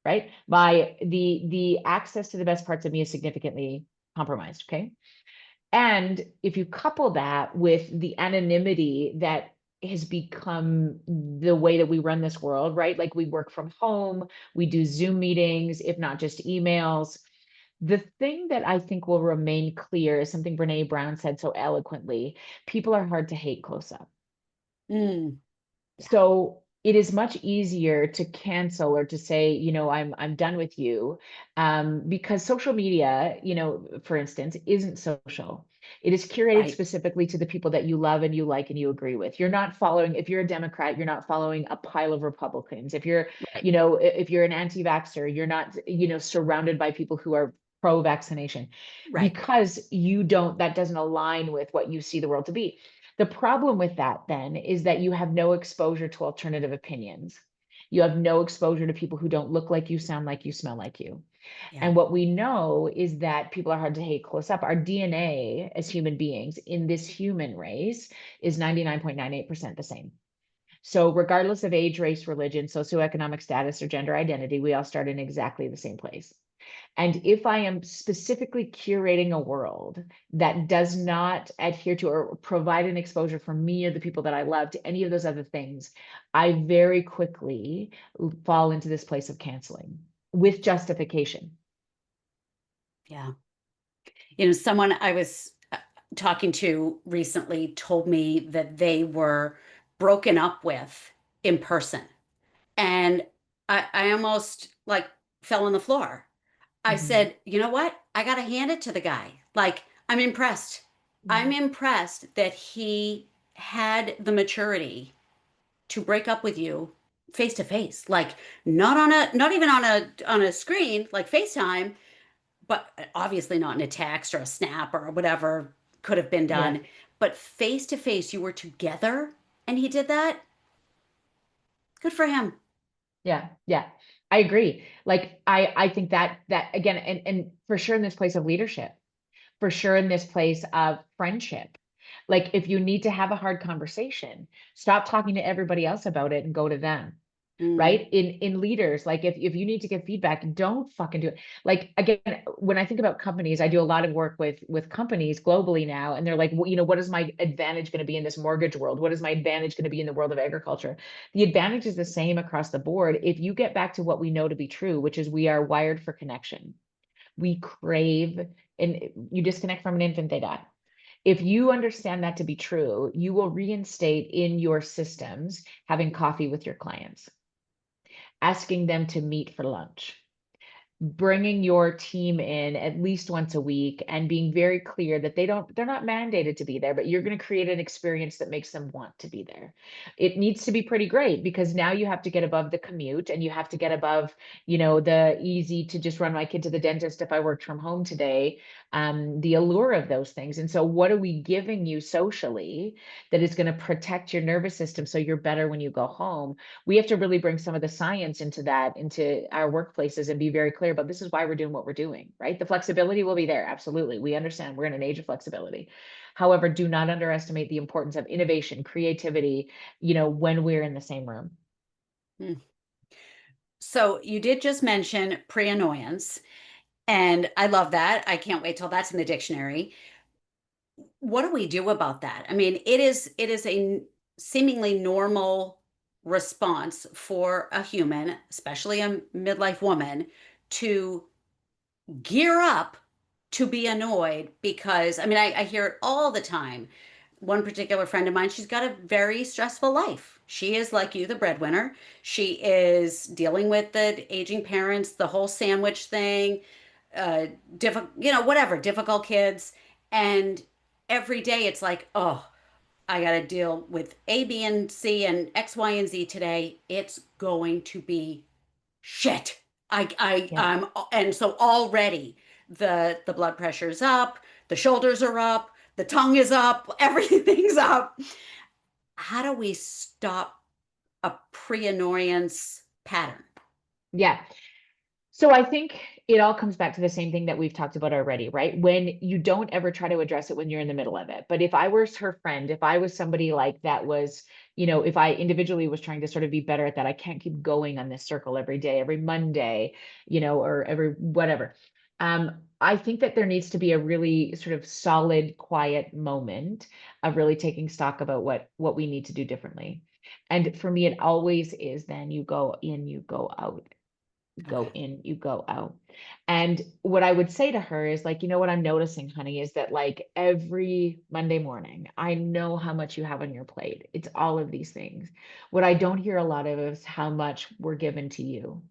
S2: Right? The access to the best parts of me is significantly compromised. Okay. And if you couple that with the anonymity that has become the way that we run this world, right? Like we work from home, we do Zoom meetings, if not just emails. The thing that I think will remain clear is something Brene Brown said so eloquently: people are hard to hate close up.
S3: Mm, yeah.
S2: So it is much easier to cancel or to say, I'm done with you, because social media, for instance, isn't social. It is curated
S3: Right.
S2: specifically to the people that you love and you like and you agree with. You're not following, if you're a Democrat, you're not following a pile of Republicans. If you're,
S3: Right.
S2: if you're an anti-vaxxer, you're not, surrounded by people who are pro-vaccination,
S3: Right.
S2: because that doesn't align with what you see the world to be. The problem with that then is that you have no exposure to alternative opinions. You have no exposure to people who don't look like you, sound like you, smell like you.
S3: Yeah.
S2: And what we know is that people are hard to hate close up. Our DNA as human beings in this human race is 99.98% the same. So regardless of age, race, religion, socioeconomic status, or gender identity, we all start in exactly the same place. And if I am specifically curating a world that does not adhere to or provide an exposure for me or the people that I love to any of those other things, I very quickly fall into this place of canceling with
S3: Yeah.
S2: justification.
S3: Yeah. Someone talking to recently told me that they were broken up with in person. And I almost like fell on the floor. I
S2: Mhm.
S3: said, you know what? I got to hand it to the guy. Like, I'm impressed. I'm
S2: Mhm.
S3: impressed that he had the maturity to break up with you face to face. Like, not even on a screen, like FaceTime, but obviously not in a text or a snap or whatever could have been
S2: Yeah.
S3: done. But face to face, you were together and he did that. Good for him.
S2: Yeah. Yeah. I agree. Like I think that again, and for sure in this place of leadership, for sure in this place of friendship. Like if you need to have a hard conversation, stop talking to everybody else about it and go to them.
S3: Mm,
S2: Right, in leaders, like if you need to give feedback, don't fucking do it. Like again, when I think about companies, I do a lot of work with companies globally now, and they're like, well, what is my advantage going to be in this mortgage world? What is my advantage going to be in the world of agriculture? The advantage is the same across the board if you get back to what we know to be true, which is we are wired for connection. We crave, and you disconnect from an infant, they die. If you understand that to be true, you will reinstate in your systems having coffee with your clients, asking them to meet for lunch, bringing your team in at least once a week and being very clear that they're not mandated to be there, but you're going to create an experience that makes them want to be there. It needs to be pretty great because now you have to get above the commute and you have to get above, the easy to just run my kid to the dentist if I worked from home today, the allure of those things. And so what are we giving you socially that is going to protect your nervous system so you're better when you go home? We have to really bring some of the science into our workplaces and be very clear about this is why we're doing what we're doing, right? The flexibility will be there. Absolutely. We understand we're in an age of flexibility. However, do not underestimate the importance of innovation, creativity, when we're in the same room.
S3: mm. So you did just mention pre-annoyance, and I love that. I can't wait till that's in the dictionary. What do we do about that? I mean, it is a seemingly normal response for a human, especially a midlife woman, to gear up to be annoyed because I mean I hear it all the time. One particular friend of mine, she's got a very stressful life. She is like you, the breadwinner. She is dealing with the aging parents, the whole sandwich thing, whatever, difficult kids. And every day it's like, oh, I got to deal with A, B, and C and X, Y, and Z today. It's going to be shit.
S2: Yeah.
S3: I'm, and so already the blood pressure's up, the shoulders are up, the tongue is up, everything's up. How do we stop a pre-annoyance pattern?
S2: Yeah. So I think it all comes back to the same thing that we've talked about already, right? When you don't ever try to address it when you're in the middle of it. But if I was her friend, if I was somebody like that was, if I individually was trying to sort of be better at that, I can't keep going on this circle every day, every Monday, or every whatever. I think that there needs to be a really sort of solid, quiet moment of really taking stock about what we need to do differently. And for me, it always is then you go in, you go out, go
S3: Okay.
S2: in, you go out. And what I would say to her is like, what I'm noticing, honey, is that like every Monday morning, I know how much you have on your plate. It's all of these things. What I don't hear a lot of is how much we're given to you.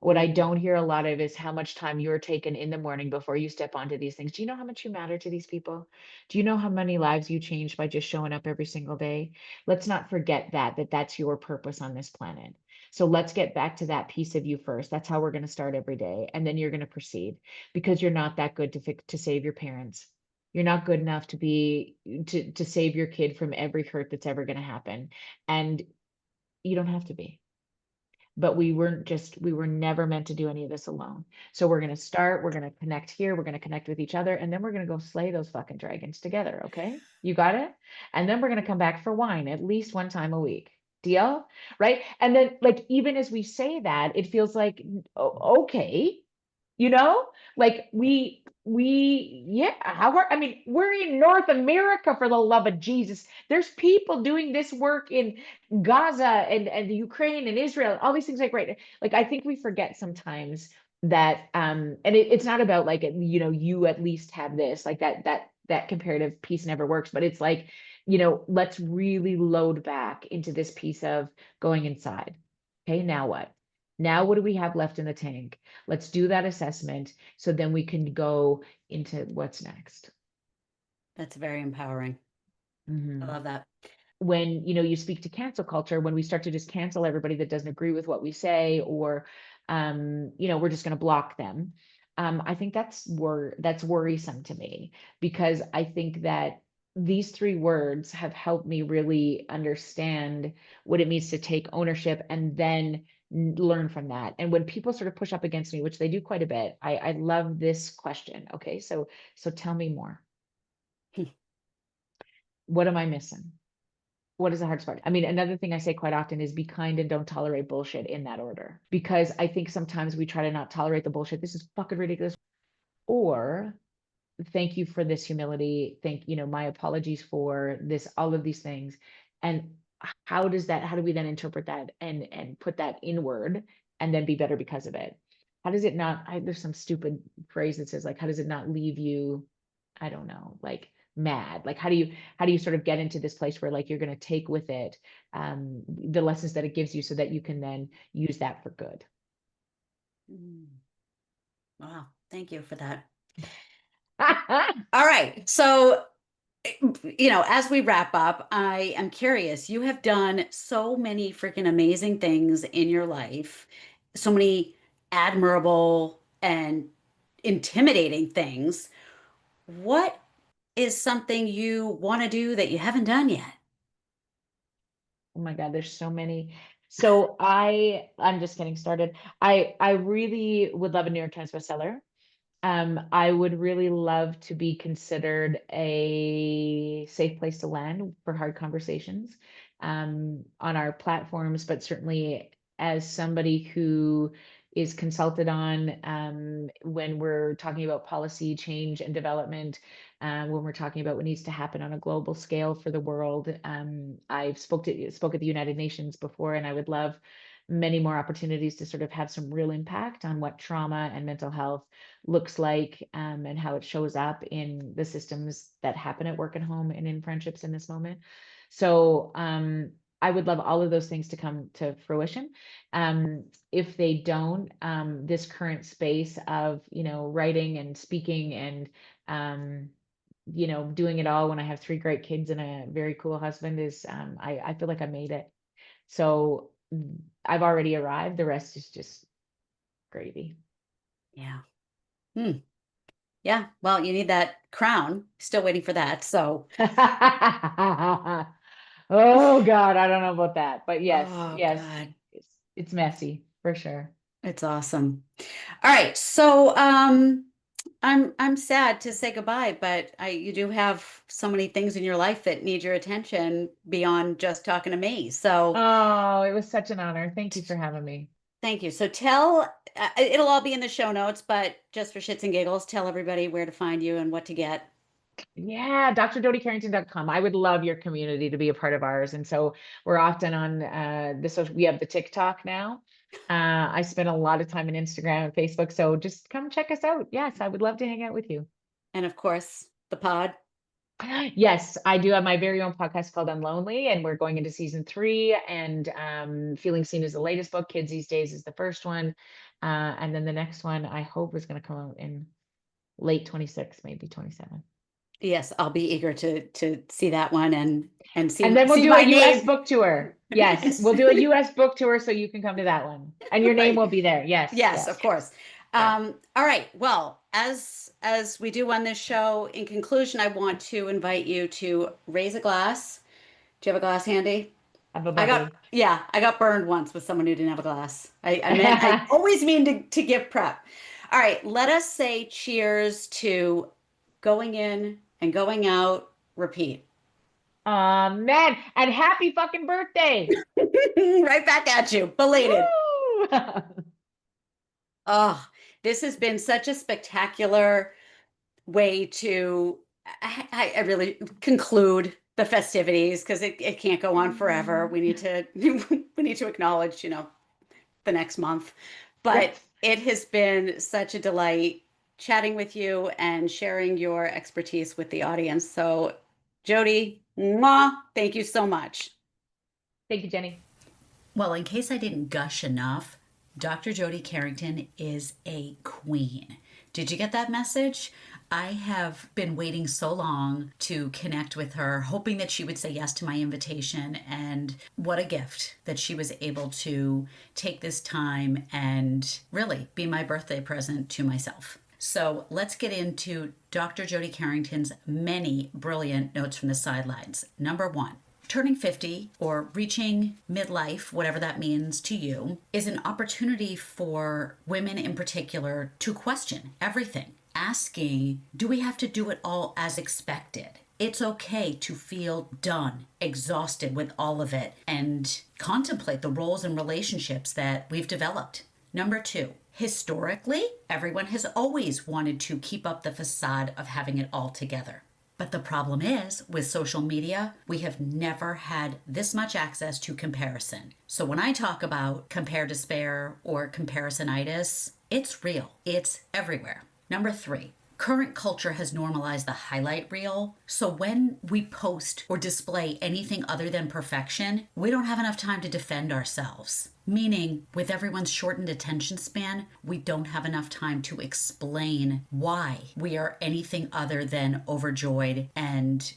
S2: What I
S3: Mm.
S2: don't hear a lot of is how much time you're taken in the morning before you step onto these things. Do you know how much you matter to these people? Do you know how many lives you change by just showing up every single day? Let's not forget that that's your purpose on this planet. So let's get back to that piece of you first. That's how we're going to start every day. And then you're going to proceed because you're not that good to save your parents. You're not good enough to save your kid from every hurt that's ever going to happen. And you don't have to be, but we were never meant to do any of this alone. So we're going to start, we're going to connect here, we're going to connect with each other, and then we're going to go slay those fucking dragons together. Okay. You got it? And then we're going to come back for wine at least one time a week. Deal? Right. And then, like, even as we say that, it feels like, okay, you know, like yeah, I mean, we're in North America, for the love of Jesus. There's people doing this work in Gaza and the Ukraine and Israel, all these things, like, right. Like, I think we forget sometimes that, and it's not about like, you at least have this, like that comparative piece never works, but it's like, you know, let's really load back into this piece of going inside. Okay, now what? Now what do we have left in the tank? Let's do that assessment so then we can go into what's next.
S3: That's very empowering. I love that.
S2: When, you know, you speak to cancel culture, when we start to just cancel everybody that doesn't agree with what we say, or you know, we're just going to block them. I think that's worrisome to me, because I think that these 3 words have helped me really understand what it means to take ownership and then learn from that. And when people sort of push up against me, which they do quite a bit, I love this question. Okay, so tell me more. What am I missing? What is the hardest part? I mean, another thing I say quite often is be kind and don't tolerate bullshit, in that order, because I think sometimes we try to not tolerate the bullshit. This is fucking ridiculous. Or thank you for this humility. You know, my apologies for this, all of these things. And how do we then interpret that and put that inward and then be better because of it? How does it not, there's some stupid phrase that says like, how does it not leave you, I don't know, like mad? Like, how do you sort of get into this place where like you're going to take with it the lessons that it gives you so that you can then use that for good?
S3: Wow, thank you for that. All right, so you know, as we wrap up, I am curious, you have done so many freaking amazing things in your life, so many admirable and intimidating things. What is something you want to do that you haven't done yet?
S2: Oh my God, there's so many. So I'm just getting started. I really would love a New York Times bestseller. I would really love to be considered a safe place to land for hard conversations on our platforms, but certainly as somebody who is consulted on when we're talking about policy change and development, when we're talking about what needs to happen on a global scale for the world. I've spoke at the United Nations before, and I would love many more opportunities to sort of have some real impact on what trauma and mental health looks like, and how it shows up in the systems that happen at work and home and in friendships in this moment. So I would love all of those things to come to fruition. If they don't, this current space of, you know, writing and speaking and you know, doing it all when I have 3 great kids and a very cool husband is, I feel like I made it. So I've already arrived. The rest is just gravy.
S3: Yeah. Yeah. Well, you need that crown. Still waiting for that. So,
S2: oh God, I don't know about that, but yes,
S3: oh
S2: yes,
S3: God,
S2: it's messy for sure.
S3: it's awesome. All right. So, I'm sad to say goodbye, but you do have so many things in your life that need your attention beyond just talking to me. So,
S2: Oh, it was such an honor. Thank you for having me.
S3: thank you. So it'll all be in the show notes, but just for shits and giggles, tell everybody where to find you and what to get.
S2: Yeah, drjodycarrington.com. I would love your community to be a part of ours. And so we're often on the social, we have the TikTok now. I spend a lot of time on Instagram and Facebook. So just come check us out. Yes, I would love to hang out with you.
S3: And of course, the pod.
S2: Yes, I do have my very own podcast called Unlonely, and we're going into season 3. And Feeling Seen is the latest book. Kids These Days is the first one. And then the next one I hope is going to come out in late 26, maybe 27.
S3: Yes, I'll be eager to see that one and see.
S2: And then we'll
S3: see
S2: do
S3: my
S2: a US
S3: name.
S2: book tour. Yes, we'll do a US book tour so you can come to that one. And your name
S3: Right.
S2: will be there. Yes.
S3: Yes, of course.
S2: Yeah.
S3: All right. Well, as we do on this show, in conclusion, I want to invite you to raise a glass. Do you have a glass handy?
S2: Have a bubbly.
S3: I got burned once with someone who didn't have a glass. I always mean to give prep. All right, let us say cheers to going in and going out. Repeat.
S2: Man, and happy fucking birthday.
S3: Right back at you, belated.
S2: Woo!
S3: Oh, this has been such a spectacular way to I really conclude the festivities because it can't go on forever. We need to we need to acknowledge, the next month. But
S2: Yes.
S3: it has been such a delight chatting with you and sharing your expertise with the audience. So, Jody, mwah, thank you so much.
S2: Thank you, Jenny.
S1: Well, in case I didn't gush enough, Dr. Jody Carrington is a queen. Did you get that message? I have been waiting so long to connect with her, hoping that she would say yes to my invitation. And what a gift that she was able to take this time and really be my birthday present to myself. So let's get into Dr. Jody Carrington's many brilliant notes from the sidelines. Number one, turning 50 or reaching midlife, whatever that means to you, is an opportunity for women in particular to question everything, asking, do we have to do it all as expected? It's okay to feel done, exhausted with all of it, and contemplate the roles and relationships that we've developed. Number two, historically, everyone has always wanted to keep up the facade of having it all together. But the problem is, with social media, we have never had this much access to comparison. So when I talk about compare despair or comparisonitis, it's real. It's everywhere. Number three, current culture has normalized the highlight reel. So when we post or display anything other than perfection, we don't have enough time to defend ourselves. Meaning, with everyone's shortened attention span, we don't have enough time to explain why we are anything other than overjoyed and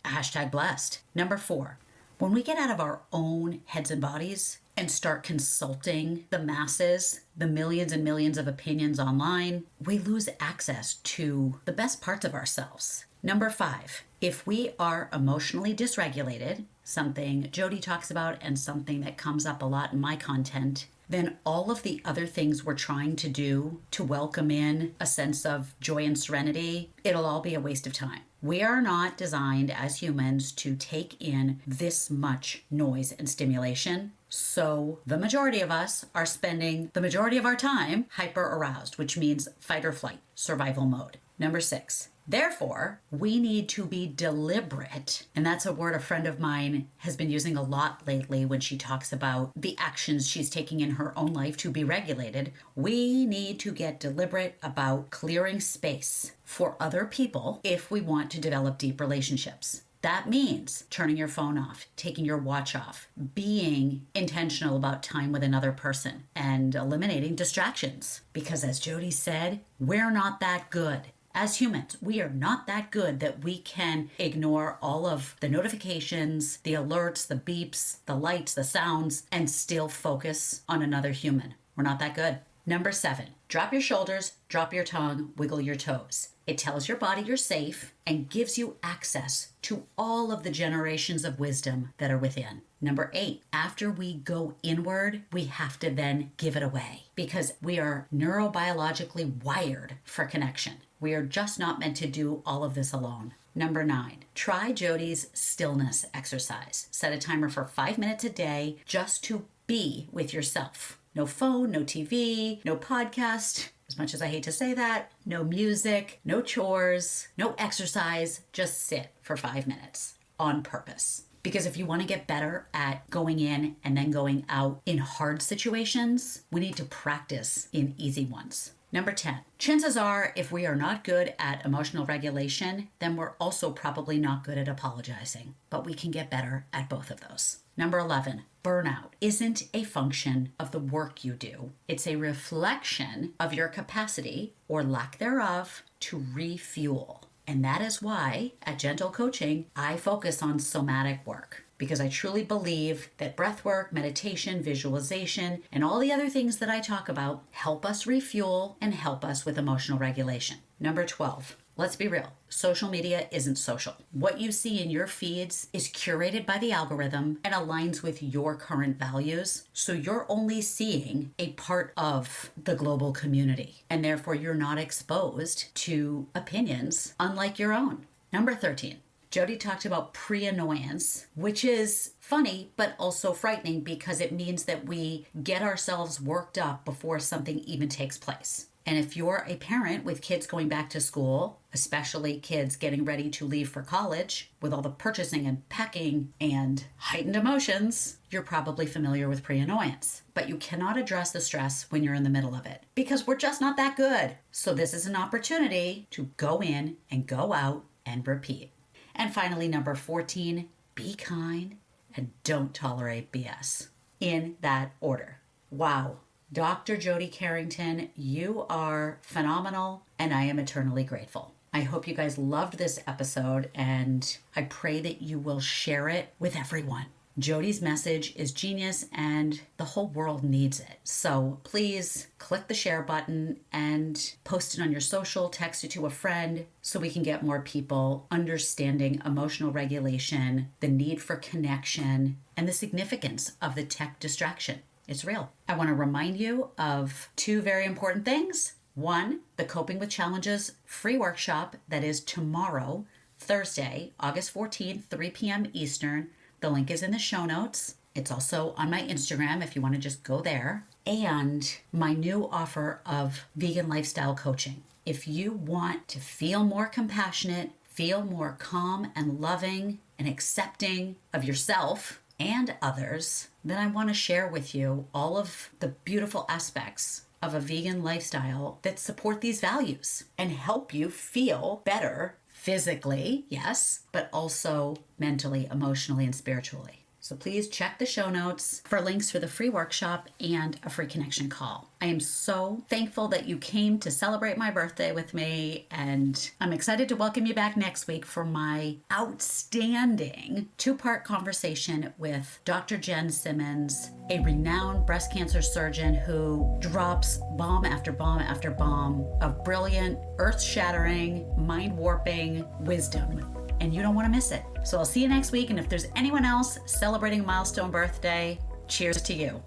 S1: #blessed. Number four, when we get out of our own heads and bodies and start consulting the masses, the millions and millions of opinions online, we lose access to the best parts of ourselves. Number five, if we are emotionally dysregulated, something Jody talks about and something that comes up a lot in my content, then all of the other things we're trying to do to welcome in a sense of joy and serenity, it'll all be a waste of time. We are not designed as humans to take in this much noise and stimulation. So the majority of us are spending the majority of our time hyper aroused, which means fight or flight, survival mode. Number six, therefore, we need to be deliberate. And that's a word a friend of mine has been using a lot lately when she talks about the actions she's taking in her own life to be regulated. We need to get deliberate about clearing space for other people if we want to develop deep relationships. That means turning your phone off, taking your watch off, being intentional about time with another person, and eliminating distractions. Because as Jody said, we're not that good. As humans, we are not that good that we can ignore all of the notifications, the alerts, the beeps, the lights, the sounds, and still focus on another human. We're not that good. Number seven, drop your shoulders, drop your tongue, wiggle your toes. It tells your body you're safe and gives you access to all of the generations of wisdom that are within. Number eight, after we go inward, we have to then give it away because we are neurobiologically wired for connection. We are just not meant to do all of this alone. Number nine, try Jody's stillness exercise. Set a timer for 5 minutes a day just to be with yourself. No phone, no TV, no podcast. As much as I hate to say that, no music, no chores, no exercise, just sit for 5 minutes on purpose. Because if you want to get better at going in and then going out in hard situations, we need to practice in easy ones. Number 10, chances are if we are not good at emotional regulation, then we're also probably not good at apologizing, but we can get better at both of those. Number 11, burnout isn't a function of the work you do. It's a reflection of your capacity or lack thereof to refuel. And that is why at Gentle Coaching, I focus on somatic work because I truly believe that breath work, meditation, visualization, and all the other things that I talk about help us refuel and help us with emotional regulation. Number 12, let's be real. Social media isn't social. What you see in your feeds is curated by the algorithm and aligns with your current values. So you're only seeing a part of the global community, and therefore you're not exposed to opinions unlike your own. Number 13, Jody talked about pre-annoyance, which is funny, but also frightening because it means that we get ourselves worked up before something even takes place. And if you're a parent with kids going back to school, especially kids getting ready to leave for college, with all the purchasing and packing and heightened emotions, you're probably familiar with pre-annoyance. But you cannot address the stress when you're in the middle of it because we're just not that good. So this is an opportunity to go in and go out and repeat. And finally, number 14, be kind and don't tolerate BS. In that order. Wow. Dr. Jody Carrington, you are phenomenal, and I am eternally grateful. I hope you guys loved this episode, and I pray that you will share it with everyone. Jody's message is genius, and the whole world needs it. So please click the share button and post it on your social, text it to a friend so we can get more people understanding emotional regulation, the need for connection, and the significance of the tech distraction. It's real. I want to remind you of 2 very important things. 1, the Coping with Challenges free workshop that is tomorrow, Thursday, August 14th, 3 p.m. Eastern. The link is in the show notes. It's also on my Instagram if you want to just go there. And my new offer of vegan lifestyle coaching. If you want to feel more compassionate, feel more calm and loving and accepting of yourself and others, then I want to share with you all of the beautiful aspects of a vegan lifestyle that support these values and help you feel better physically, yes, but also mentally, emotionally, and spiritually. So please check the show notes for links for the free workshop and a free connection call. I am so thankful that you came to celebrate my birthday with me, and I'm excited to welcome you back next week for my outstanding 2-part conversation with Dr. Jen Simmons, a renowned breast cancer surgeon who drops bomb after bomb after bomb of brilliant, earth-shattering, mind-warping wisdom. And you don't want to miss it. So I'll see you next week. And if there's anyone else celebrating a milestone birthday, cheers to you.